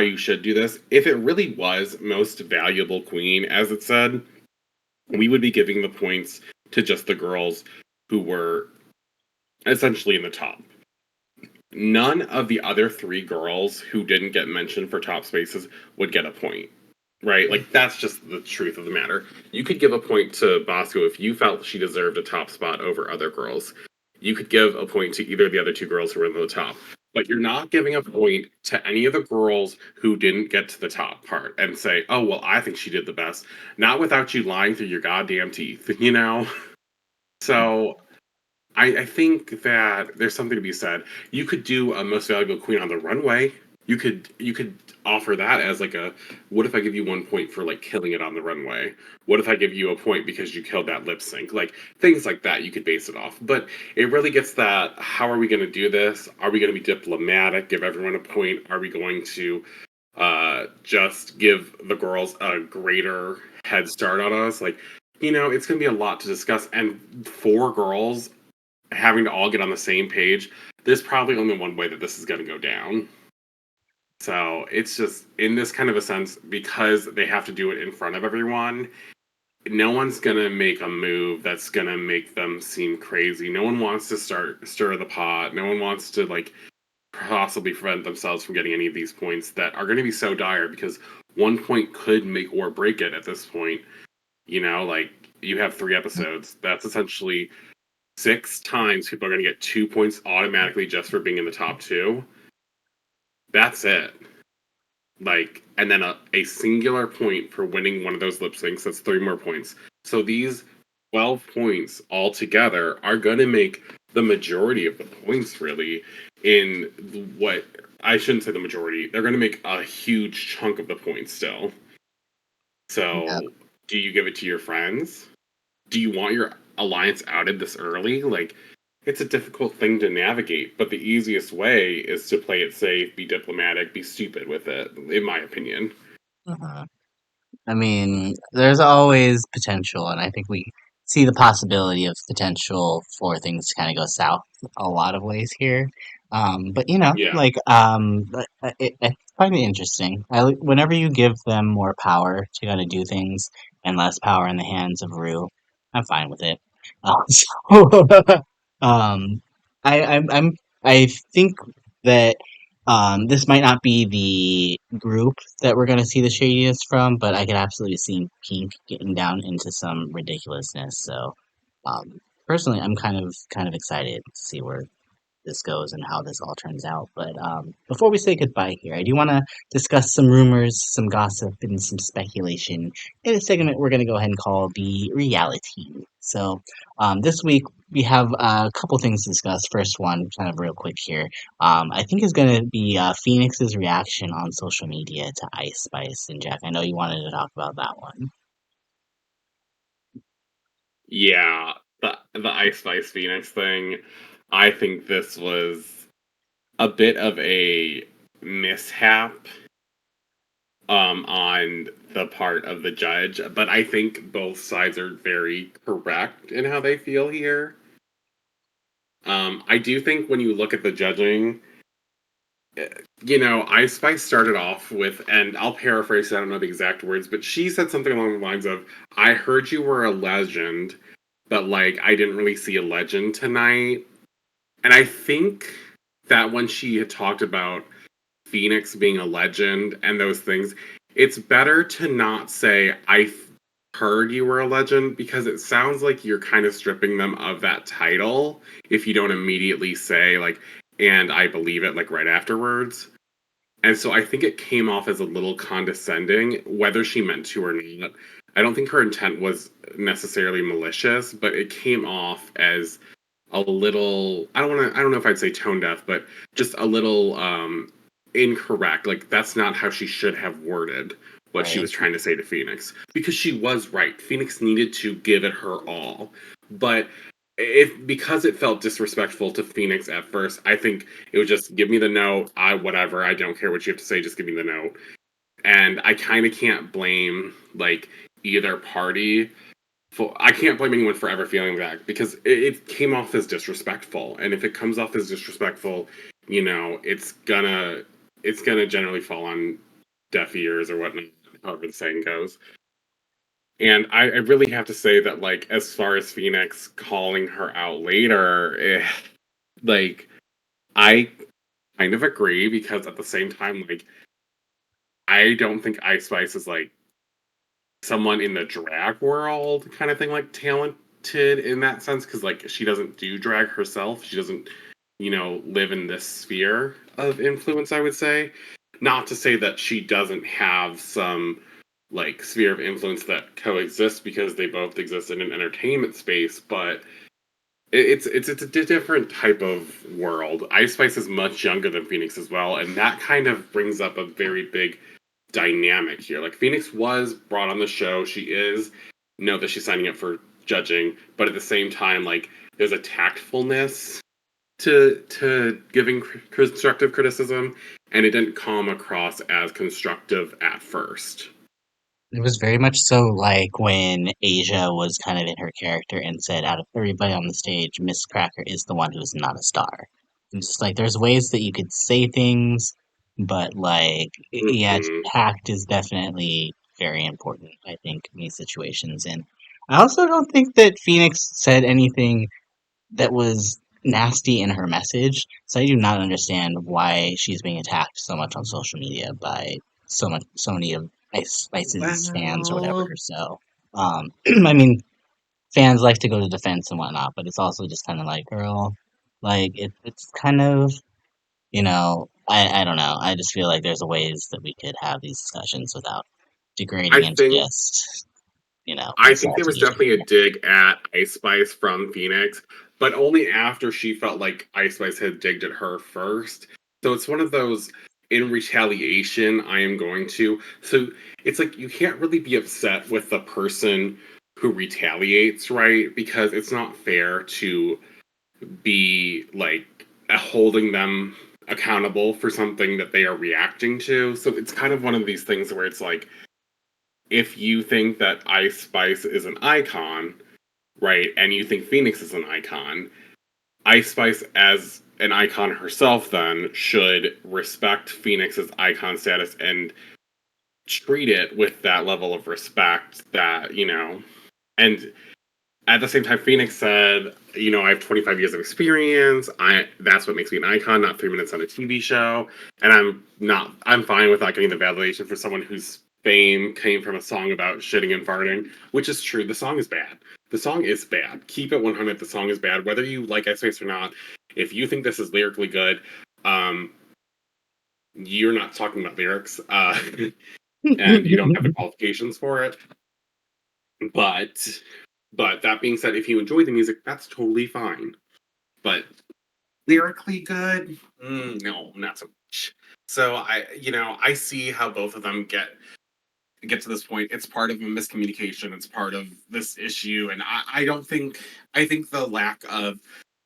you should do this, if it really was most valuable queen, as it said, we would be giving the points to just the girls who were essentially in the top. none of the other three girls who didn't get mentioned for top spaces would get a point. Right? Like, that's just the truth of the matter. You could give a point to Bosco if you felt she deserved a top spot over other girls. You could give a point to either of the other two girls who were in the top. But you're not giving a point to any of the girls who didn't get to the top part and say, oh, well, I think she did the best. Not without you lying through your goddamn teeth, you know? So I think that there's something to be said. You could do a most valuable queen on the runway. You could offer that as like a, what if I give you 1 point for like killing it on the runway? What if I give you a point because you killed that lip sync? Like things like that you could base it off. But it really gets that, how are we going to do this? Are we going to be diplomatic, give everyone a point? Are we going to just give the girls a greater head start on us? Like, it's going to be a lot to discuss. And four girls having to all get on the same page, there's probably only one way that this is going to go down. So it's just, in this kind of a sense, because they have to do it in front of everyone, no one's going to make a move that's going to make them seem crazy. No one wants to stir the pot. No one wants to, like, possibly prevent themselves from getting any of these points that are going to be so dire, because 1 point could make or break it at this point. Like, you have 3 episodes. That's essentially 6 times people are going to get 2 points automatically just for being in the top two. That's it. Like, and then a singular point for winning one of those lip syncs. That's 3 more points. So these 12 points altogether are going to make the majority of the points, really, in what, I shouldn't say the majority. They're going to make a huge chunk of the points still. Yeah. So, do you give it to your friends? Do you want your alliance outed this early? Like, it's a difficult thing to navigate, but the easiest way is to play it safe, be diplomatic, be stupid with it, in my opinion. Uh-huh. I mean, there's always potential, and I think we see the possibility of potential for things to kind of go south a lot of ways here. But Yeah. like, I find it interesting. Whenever you give them more power to kind of do things and less power in the hands of Rue, I'm fine with it. So, um, I think that this might not be the group that we're going to see the shadiness from, but I could absolutely see Pink getting down into some ridiculousness. So, personally, I'm kind of excited to see where this goes and how this all turns out. But before we say goodbye here, I do want to discuss some rumors, some gossip, and some speculation in a segment we're going to go ahead and call the Reali-Tea. So this week we have a couple things to discuss. First one, kind of real quick here, I think is going to be Phoenix's reaction on social media to Ice Spice. And Jack, I know you wanted to talk about that one. Yeah. The Ice Spice Phoenix thing, I think this was a bit of a mishap on the part of the judge, but I think both sides are very correct in how they feel here. I do think when you look at the judging, Ice Spice started off with, and I'll paraphrase, I don't know the exact words, but she said something along the lines of, I heard you were a legend, but like, I didn't really see a legend tonight. And I think that when she had talked about Phoenix being a legend and those things, it's better to not say, heard you were a legend, because it sounds like you're kind of stripping them of that title if you don't immediately say, like, and I believe it, like, right afterwards. And so I think it came off as a little condescending, whether she meant to or not. I don't think her intent was necessarily malicious, but it came off as a little, I don't know if I'd say tone deaf, but just a little incorrect. Like, that's not how she should have worded what she Right. was trying to say to Phoenix, because she was right. Phoenix needed to give it her all. But because it felt disrespectful to Phoenix at first, I think it was just, give me the note, whatever, I don't care what you have to say, just give me the note. And I kind of can't blame, like, either party. I can't blame anyone for ever feeling that, because it came off as disrespectful, and if it comes off as disrespectful, it's gonna generally fall on deaf ears or whatnot, however the saying goes. And I really have to say that, like, as far as Phoenix calling her out later, like, I kind of agree because at the same time, like I don't think Ice Spice is like someone in the drag world kind of thing, like talented in that sense, because like she doesn't do drag herself. She doesn't, live in this sphere of influence, I would say. Not to say that she doesn't have some like sphere of influence that coexist because they both exist in an entertainment space, but it's a different type of world. Ice Spice is much younger than Phoenix as well, and that kind of brings up a very big dynamic here. Like Phoenix was brought on the show. She is know that she's signing up for judging, but at the same time, like there's a tactfulness to giving constructive criticism, and it didn't come across as constructive at first. It was very much so like when Asia was kind of in her character and said, out of everybody on the stage, Miss Cracker is the one who's not a star. And just like there's ways that you could say things, but like, yeah, Hmm. tact is definitely very important, I think, in these situations. And I also don't think that Phoenix said anything that was nasty in her message. So I do not understand why she's being attacked so much on social media by so many of Ice Spice's fans or whatever. Well, So, I mean, fans like to go to defense and whatnot, but it's also just kind of like, girl, like it's kind of, I don't know. I just feel like there's ways that we could have these discussions without I degrading into think just, I think there was insulting each definitely a other. dig at Ice Spice from Phoenix, but only after she felt like Ice Spice had digged at her first. So it's one of those in retaliation, I am going to. So it's like you can't really be upset with the person who retaliates, right? Because it's not fair to be like holding them accountable for something that they are reacting to. So it's kind of one of these things where it's like if you think that Ice Spice is an icon, right, and you think Phoenix is an icon, Ice Spice as an icon herself then should respect Phoenix's icon status and treat it with that level of respect that, and at the same time Phoenix said, I have 25 years of experience. I That's what makes me an icon, not 3 minutes on a TV show. And I'm fine with not getting the validation for someone whose fame came from a song about shitting and farting, which is true. The song is bad. The song is bad. Keep it 100. The song is bad. Whether you like Ice Spice or not, if you think this is lyrically good, um, you're not talking about lyrics, and you don't have the qualifications for it. But that being said, if you enjoy the music, that's totally fine. But lyrically good, no, not so much. So I see how both of them get to this point. It's part of a miscommunication. It's part of this issue, and I don't think I think the lack of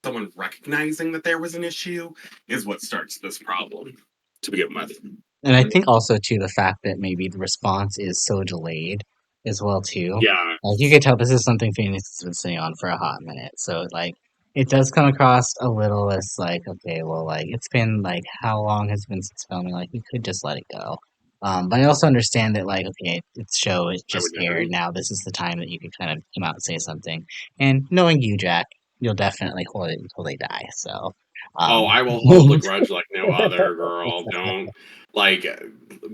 someone recognizing that there was an issue is what starts this problem to begin with. And I think also too the fact that maybe the response is so delayed as well too. Yeah. Like you could tell this is something Phoenix has been sitting on for a hot minute. So like it does come across a little as like, okay, well like it's been like how long has it been since filming? Like you could just let it go. But I also understand that like, okay, its show is I just would aired never. now. This is the time that you could kind of come out and say something. And knowing you, Jack, you'll definitely hold it until they die. So Oh, um I will hold a grudge like no other, girl. Don't like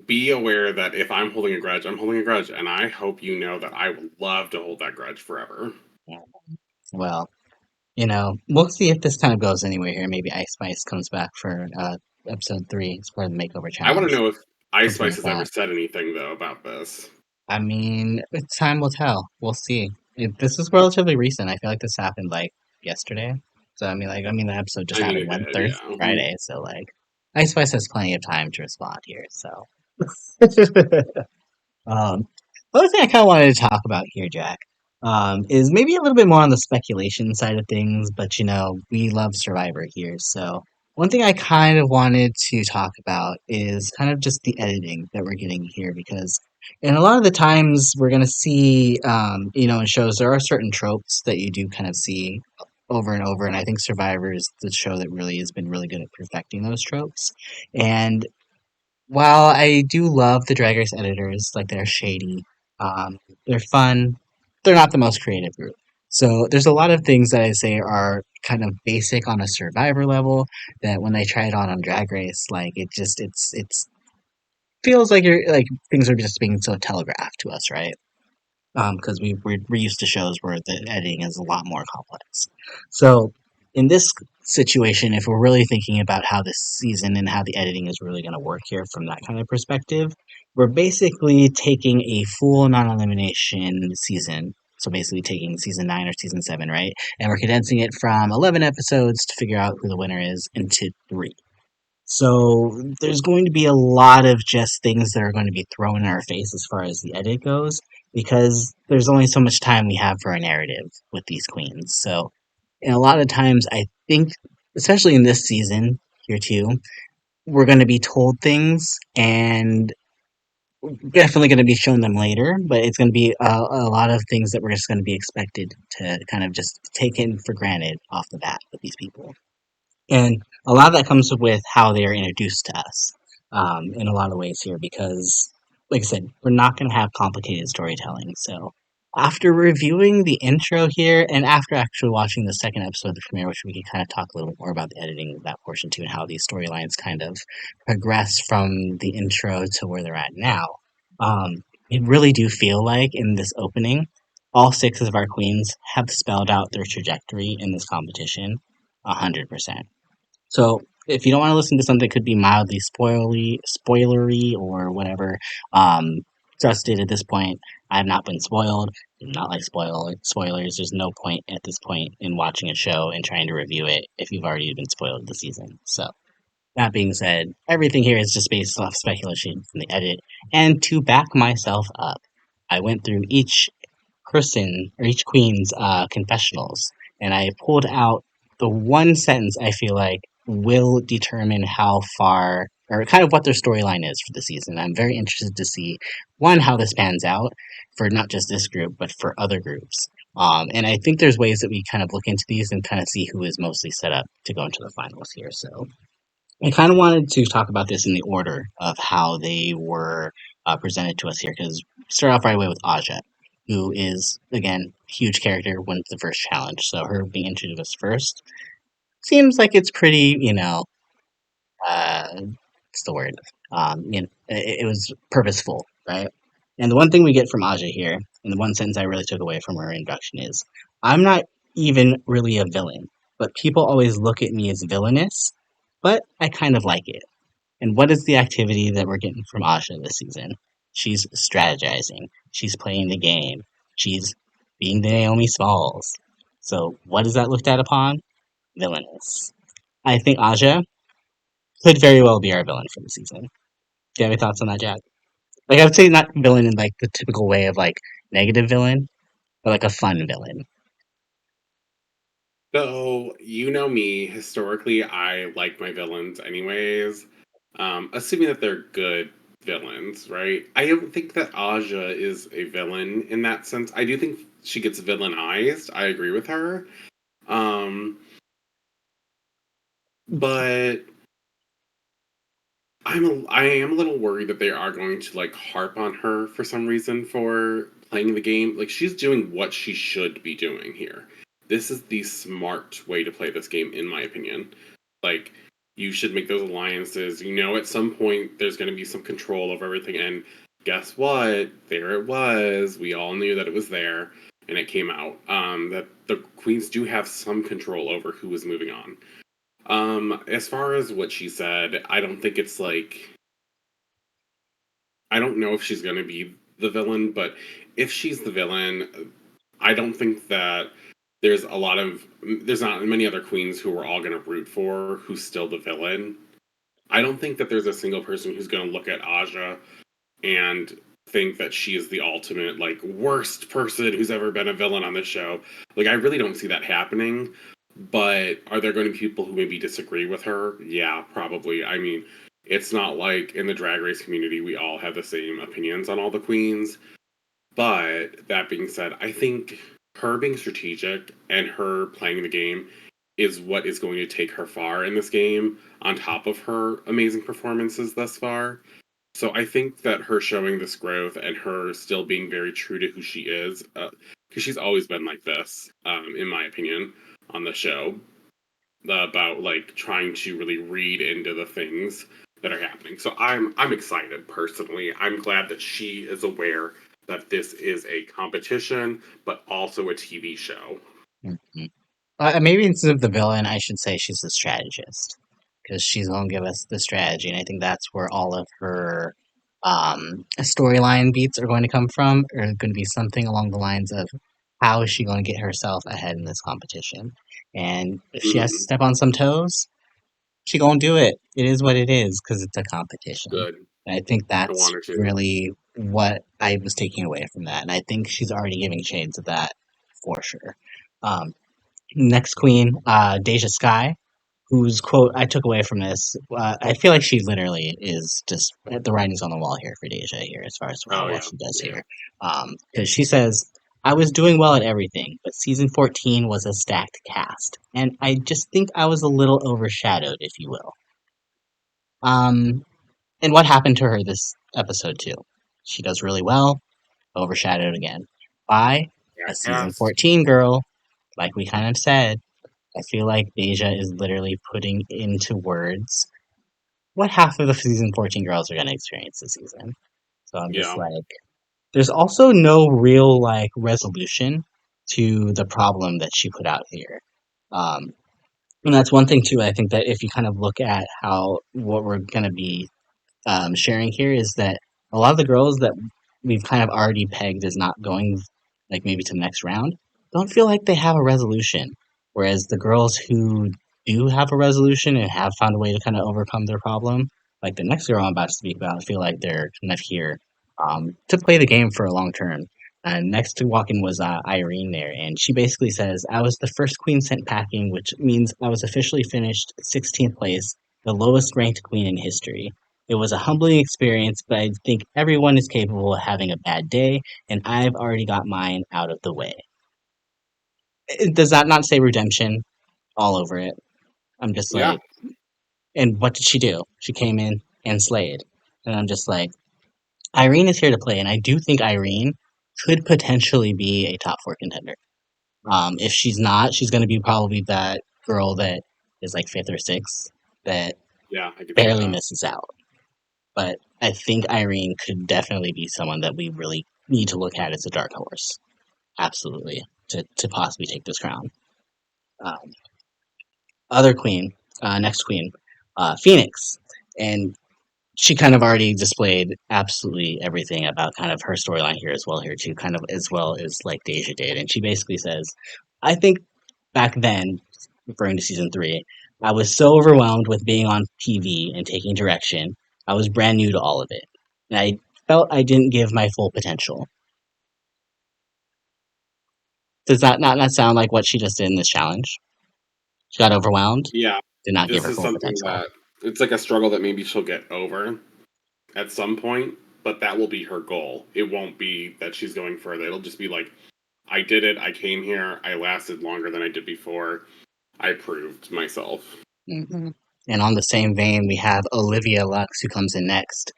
be aware that if I'm holding a grudge, I'm holding a grudge, and I hope you know that I would love to hold that grudge forever. well, we'll see if this kind of goes anywhere here. Maybe Ice Spice comes back for episode 3 as part of the makeover I want to challenge. know if Ice Something Spice like has ever that. said anything though about this. I mean, time will tell. We'll see. This is relatively recent. I feel like this happened like yesterday. So the episode just I mean, happened it when did, Thursday, yeah. Friday. So like, Ice Spice has plenty of time to respond here. So, other thing I kind of wanted to talk about here, Jack, is maybe a little bit more on the speculation side of things, but we love Survivor here. So, one thing I kind of wanted to talk about is kind of just the editing that we're getting here, because in a lot of the times we're going to see, in shows, there are certain tropes that you do kind of see over and over, and I think Survivor is the show that really has been really good at perfecting those tropes. And while I do love the Drag Race editors, like they're shady, they're fun, they're not the most creative group. So there's a lot of things that I say are kind of basic on a survivor level that when I try it on Drag Race, like it's feels like you're like things are just being so telegraphed to us, right? Because we're used to shows where the editing is a lot more complex. So in this situation, if we're really thinking about how this season and how the editing is really going to work here from that kind of perspective, we're basically taking a full non-elimination season. So basically taking season 9 or season 7, right? And we're condensing it from 11 episodes to figure out who the winner is into 3. So there's going to be a lot of just things that are going to be thrown in our face as far as the edit goes, because there's only so much time we have for a narrative with these queens. So, and a lot of times, I think, especially in this season here too, we're going to be told things and definitely going to be shown them later, but it's going to be a lot of things that we're just going to be expected to kind of just take in for granted off the bat with these people. And a lot of that comes with how they are introduced to us in a lot of ways here, because, like I said, we're not going to have complicated storytelling. So, after reviewing the intro here, and after actually watching the second episode of the premiere, which we can kind of talk a little bit more about the editing of that portion too, and how these storylines kind of progress from the intro to where they're at now, it really do feel like in this opening, all 6 of our queens have spelled out their trajectory in this competition 100%. So if you don't want to listen to something that could be mildly spoilery or whatever, trust it at this point. I have not been spoiled. Do not like spoilers. There's no point at this point in watching a show and trying to review it if you've already been spoiled the season. So that being said, everything here is just based off speculation from the edit. And to back myself up, I went through each person or each queen's confessionals, and I pulled out the one sentence I feel like will determine how far or kind of what their storyline is for the season. I'm very interested to see one how this pans out for not just this group but for other groups. And I think there's ways that we kind of look into these and kind of see who is mostly set up to go into the finals here. So I kind of wanted to talk about this in the order of how they were presented to us here, because start off right away with Aja, who is, again, huge character, wins the first challenge. So her being introduced first seems like it's pretty, what's the word? It was purposeful, right? And the one thing we get from Aja here, and the one sentence I really took away from her introduction is, I'm not even really a villain, but people always look at me as villainous, but I kind of like it. And what is the activity that we're getting from Aja this season? She's strategizing. She's playing the game. She's being the Naomi Smalls. So what is that looked at upon? Villainous. I think Aja could very well be our villain for the season. Do you have any thoughts on that, Jack? Like I would say not villain in like the typical way of like negative villain, but like a fun villain. So, you know me, historically, I like my villains anyways, assuming that they're good villains, right? I don't think that Aja is a villain in that sense. I do think she gets villainized. I agree with her. Um, but I am a little worried that they are going to like harp on her for some reason for playing the game. Like she's doing what she should be doing here. This is the smart way to play this game, in my opinion. Like you should make those alliances. You know, at some point there's going to be some control over everything. And guess what? There it was. We all knew that it was there, and it came out. That the queens do have some control over who is moving on. As far as what she said, I don't think it's like I don't know if she's gonna be the villain, but if she's the villain, I don't think that there's not many other queens who we're all gonna root for who's still the villain. I don't think that there's a single person who's gonna look at Aja and think that she is the ultimate like worst person who's ever been a villain on this show. Like I really don't see that happening. But are there going to be people who maybe disagree with her? Yeah, probably. I mean, it's not like in the drag race community we all have the same opinions on all the queens. But that being said, I think her being strategic and her playing the game is what is going to take her far in this game, on top of her amazing performances thus far. So I think that her showing this growth and her still being very true to who she is, because she's always been like this, in my opinion, on the show, about like trying to really read into the things that are happening. So I'm excited personally. I'm glad that she is aware that this is a competition, but also a TV show. Mhm. Maybe instead of the villain, I should say she's the strategist because she's gonna give us the strategy, and I think that's where all of her storyline beats are going to come from. Are going to be something along the lines of how is she going to get herself ahead in this competition, and if she has to Mhm. step on some toes, she gonna do it. It is what it is because it's a competition. Good. And I think I want that's her to. really what I was taking away from that, and I think she's already giving shades of that for sure. Um, Next queen, Deja Sky, whose quote I took away from this. I feel like she literally is just the writing's on the wall here for Deja here as far as how Oh well yeah, she does yeah, here. Because she says, I was doing well at everything, but season 14 was a stacked cast. And I just think I was a little overshadowed, if you will. Um, and what happened to her this episode, too? She does really well, overshadowed again by yeah. a season Cast. 14 girl, like we kind of said. I feel like Deja is literally putting into words what half of the season 14 girls are going to experience this season. So I'm just Yeah, like, there's also no real like resolution to the problem that she put out here. Um, and that's one thing too. I think that if you kind of look at how what we're going to be sharing here is that a lot of the girls that we've kind of already pegged as not going like maybe to the next round don't feel like they have a resolution. Whereas the girls who do have a resolution and have found a way to kind of overcome their problem, like the next girl I'm about to speak about, I feel like they're kind of here to play the game for a long term. And next to walk-in was Irene there, and she basically says, "I was the first queen sent packing, which means I was officially finished 16th place, the lowest ranked queen in history. It was a humbling experience, but I think everyone is capable of having a bad day, and I've already got mine out of the way." Does that not say redemption all over it? I'm just yeah, like, and what did she do? She came in and slayed. And I'm just like, Irene is here to play, and I do think Irene could potentially be a top four contender. If she's not, she's going to be probably that girl that is like fifth or sixth that yeah. I could see barely that. misses out. But I think Irene could definitely be someone that we really need to look at as a dark horse. Absolutely. To possibly take this crown. Um, Other queen, next queen, Phoenix. And she kind of already displayed absolutely everything about kind of her storyline here as well here too, kind of as well as like Deja did. And she basically says, I think back then, referring to season three, I was so overwhelmed with being on TV and taking direction. I was brand new to all of it. And I felt I didn't give my full potential. Does that not sound like what she just did in this challenge? She got overwhelmed, Yeah, did not give this her is full something potential. that it's like a struggle that maybe she'll get over at some point, but that will be her goal. It won't be that she's going further. It'll just be like, I did it. I came here. I lasted longer than I did before. I proved myself. Hmm. And on the same vein, we have Olivia Lux, who comes in next,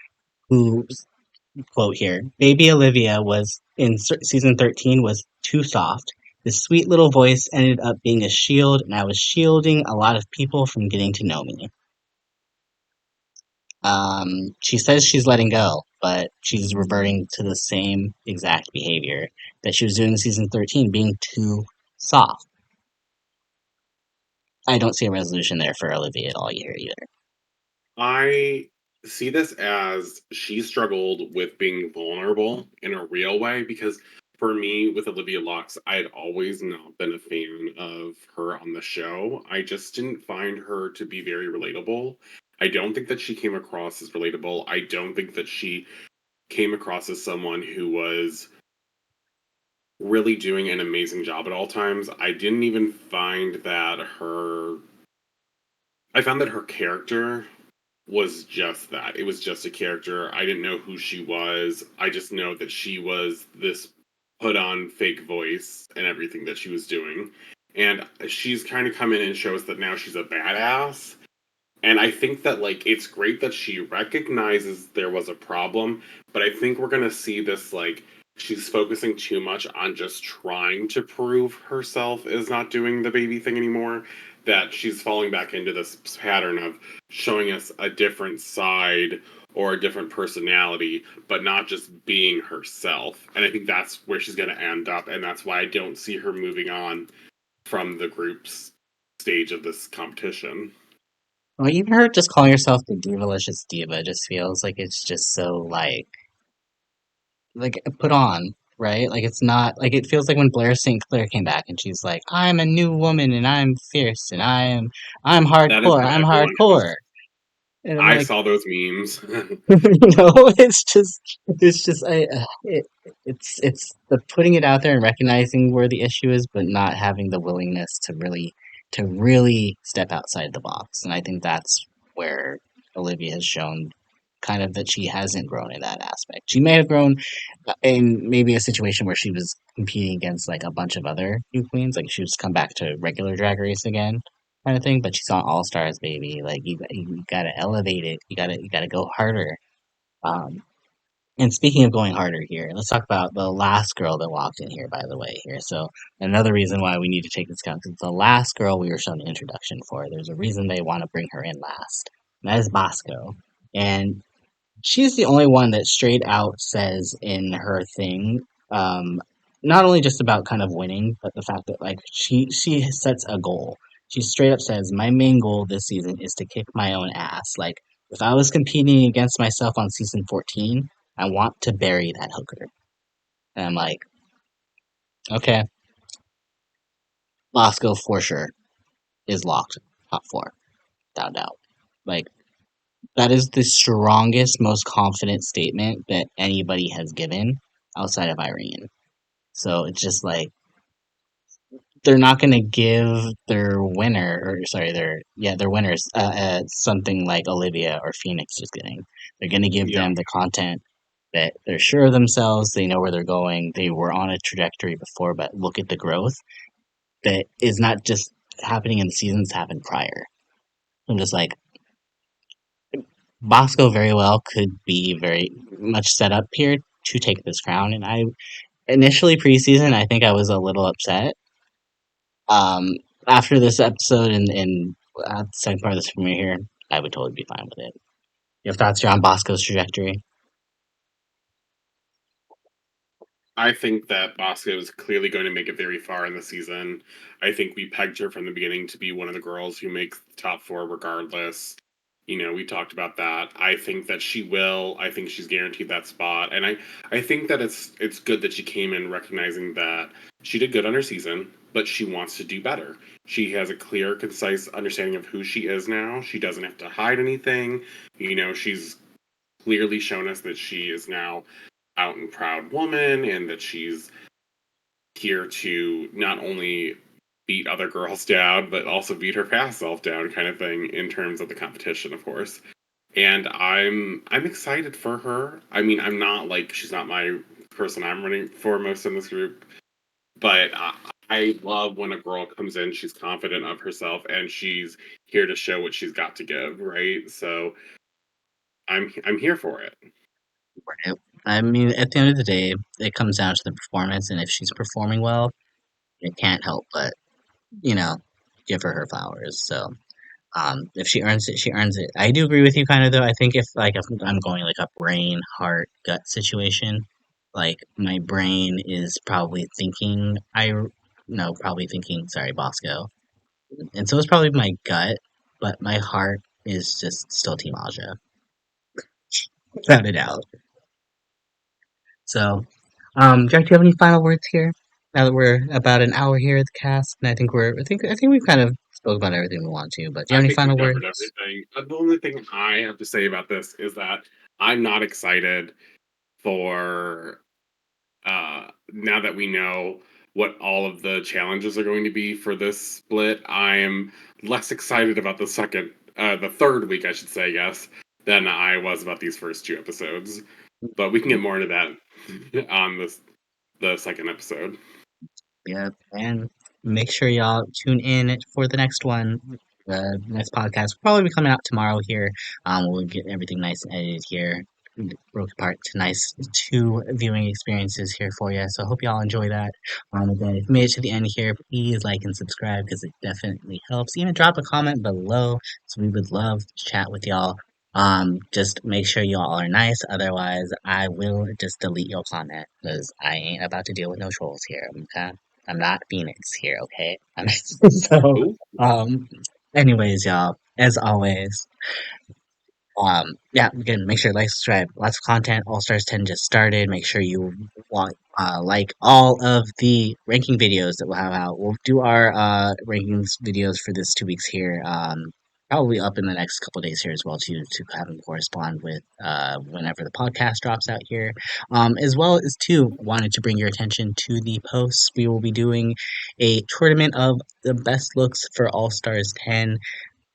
who, quote here, Baby Olivia was in season 13 was too soft. This sweet little voice ended up being a shield, and I was shielding a lot of people from getting to know me. She says she's letting go, but she's reverting to the same exact behavior that she was doing in season 13, being too soft. I don't see a resolution there for Olivia at all here either. I see this as she struggled with being vulnerable in a real way because for me, with Olivia Lux, I had always not been a fan of her on the show. I just didn't find her to be very relatable. I don't think that she came across as relatable. I don't think that she came across as someone who was really doing an amazing job at all times. I didn't even find that her. I found that her character was just that. It was just a character. I didn't know who she was. I just know that she was this put on fake voice and everything that she was doing. And she's kind of come in and shows that now she's a badass. And I think that like it's great that she recognizes there was a problem, but I think we're gonna see this like she's focusing too much on just trying to prove herself is not doing the baby thing anymore. That she's falling back into this pattern of showing us a different side or a different personality, but not just being herself. And I think that's where she's gonna end up, and that's why I don't see her moving on from the group's stage of this competition. Well, even her just calling herself the Divalicious Diva just feels like it's just so like put on, right? Like it's not like it feels like when Blair St. Clair came back and she's like, "I'm a new woman and I'm fierce and I'm That is hardcore, what I'm everyone has. hardcore," and I'm I like, saw those memes. you know, it's just it's the putting it out there and recognizing where the issue is, but not having the willingness to really step outside the box. And I think that's where Olivia has shown kind of that she hasn't grown in that aspect. She may have grown in maybe a situation where she was competing against like a bunch of other new queens, like she was come back to regular drag race again, kind of thing. But she's on All Stars, baby. Like you gotta elevate it. You gotta go harder. Um, and speaking of going harder here, let's talk about the last girl that walked in here. By the way, here. So another reason why we need to take this count because the last girl we were shown an introduction for. There's a reason they want to bring her in last. And that is Bosco, and she's the only one that straight out says in her thing, um, not only just about kind of winning, but the fact that like she sets a goal. She straight up says, "My main goal this season is to kick my own ass." Like if I was competing against myself on season 14, I want to bury that hooker. And I'm like, okay, Bosco for sure is locked top four, without doubt. Like that is the strongest, most confident statement that anybody has given outside of Irene. So it's just like they're not going to give their winner, or sorry, their winners, something like Olivia or Phoenix is getting. They're going to give Yeah. them the content that they're sure of themselves. They know where they're going. They were on a trajectory before, but look at the growth that is not just happening in the seasons happened prior. I'm just like Bosco very well could be very much set up here to take this crown, and I initially preseason I think I was a little upset. Um, After this episode and the second part of this premiere here, I would totally be fine with it. Your thoughts are on Bosco's trajectory? I think that Bosco is clearly going to make it very far in the season. I think we pegged her from the beginning to be one of the girls who makes the top four regardless. You know, we talked about that. I think that she will. I think she's guaranteed that spot. And I think that it's good that she came in recognizing that she did good on her season, but she wants to do better. She has a clear, concise understanding of who she is now. She doesn't have to hide anything. You know, she's clearly shown us that she is now out and proud woman and that she's here to not only beat other girls down but also beat her past self down kind of thing in terms of the competition of course. And I'm excited for her. I mean, I'm not like she's not my person I'm running for most in this group, but I love when a girl comes in, she's confident of herself and she's here to show what she's got to give, right? So I'm here for it. Right. I mean, at the end of the day, it comes down to the performance, and if she's performing well, it can't help but you know give her flowers. So if she earns it, she earns it. I do agree with you, kind of though. I think if I'm going like a brain, heart, gut situation, like my brain is probably thinking probably thinking sorry Bosco, and so is probably my gut, but my heart is just still Team Aja, without a doubt. So, Jack, do you have any final words here? Now that we're about an hour here at the cast, and I think we've kind of spoke about everything we want to. But do you I have any think we final covered words? everything. The only thing I have to say about this is that I'm not excited for now that we know what all of the challenges are going to be for this split. I am less excited about the third week, I should say, yes, than I was about these first two episodes. But we can get more into that on the second episode. Yep, and make sure y'all tune in for the next one. The next podcast will probably be coming out tomorrow here. We'll get everything nice and edited here. Broke apart to nice two viewing experiences here for you. So I hope y'all enjoy that. Again, if you made it to the end here, please like and subscribe because it definitely helps. Even drop a comment below. So we would love to chat with y'all. Just make sure y'all are nice. Otherwise, I will just delete your comment because I ain't about to deal with no trolls here. Okay? I'm not Phoenix here. Okay? So, Oh, um, anyways, y'all. As always, yeah, again, make sure to like, subscribe. Lots of content. All Stars 10 just started. Make sure you want like all of the ranking videos that we'll have out. We'll do our rankings videos for this 2 weeks here. Probably up in the next couple days here as well to have them correspond with whenever the podcast drops out here. As well as too wanted to bring your attention to the posts. We will be doing a tournament of the best looks for All Stars 10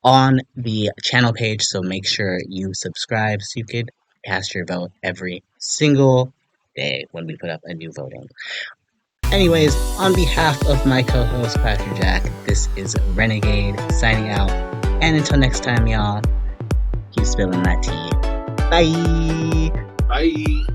on the channel page, so make sure you subscribe so you could cast your vote every single day when we put up a new voting. Anyways, on behalf of my co-host QuackrrJack, this is Renegayde signing out, and until next time, y'all, keep spilling that tea. Bye! bye.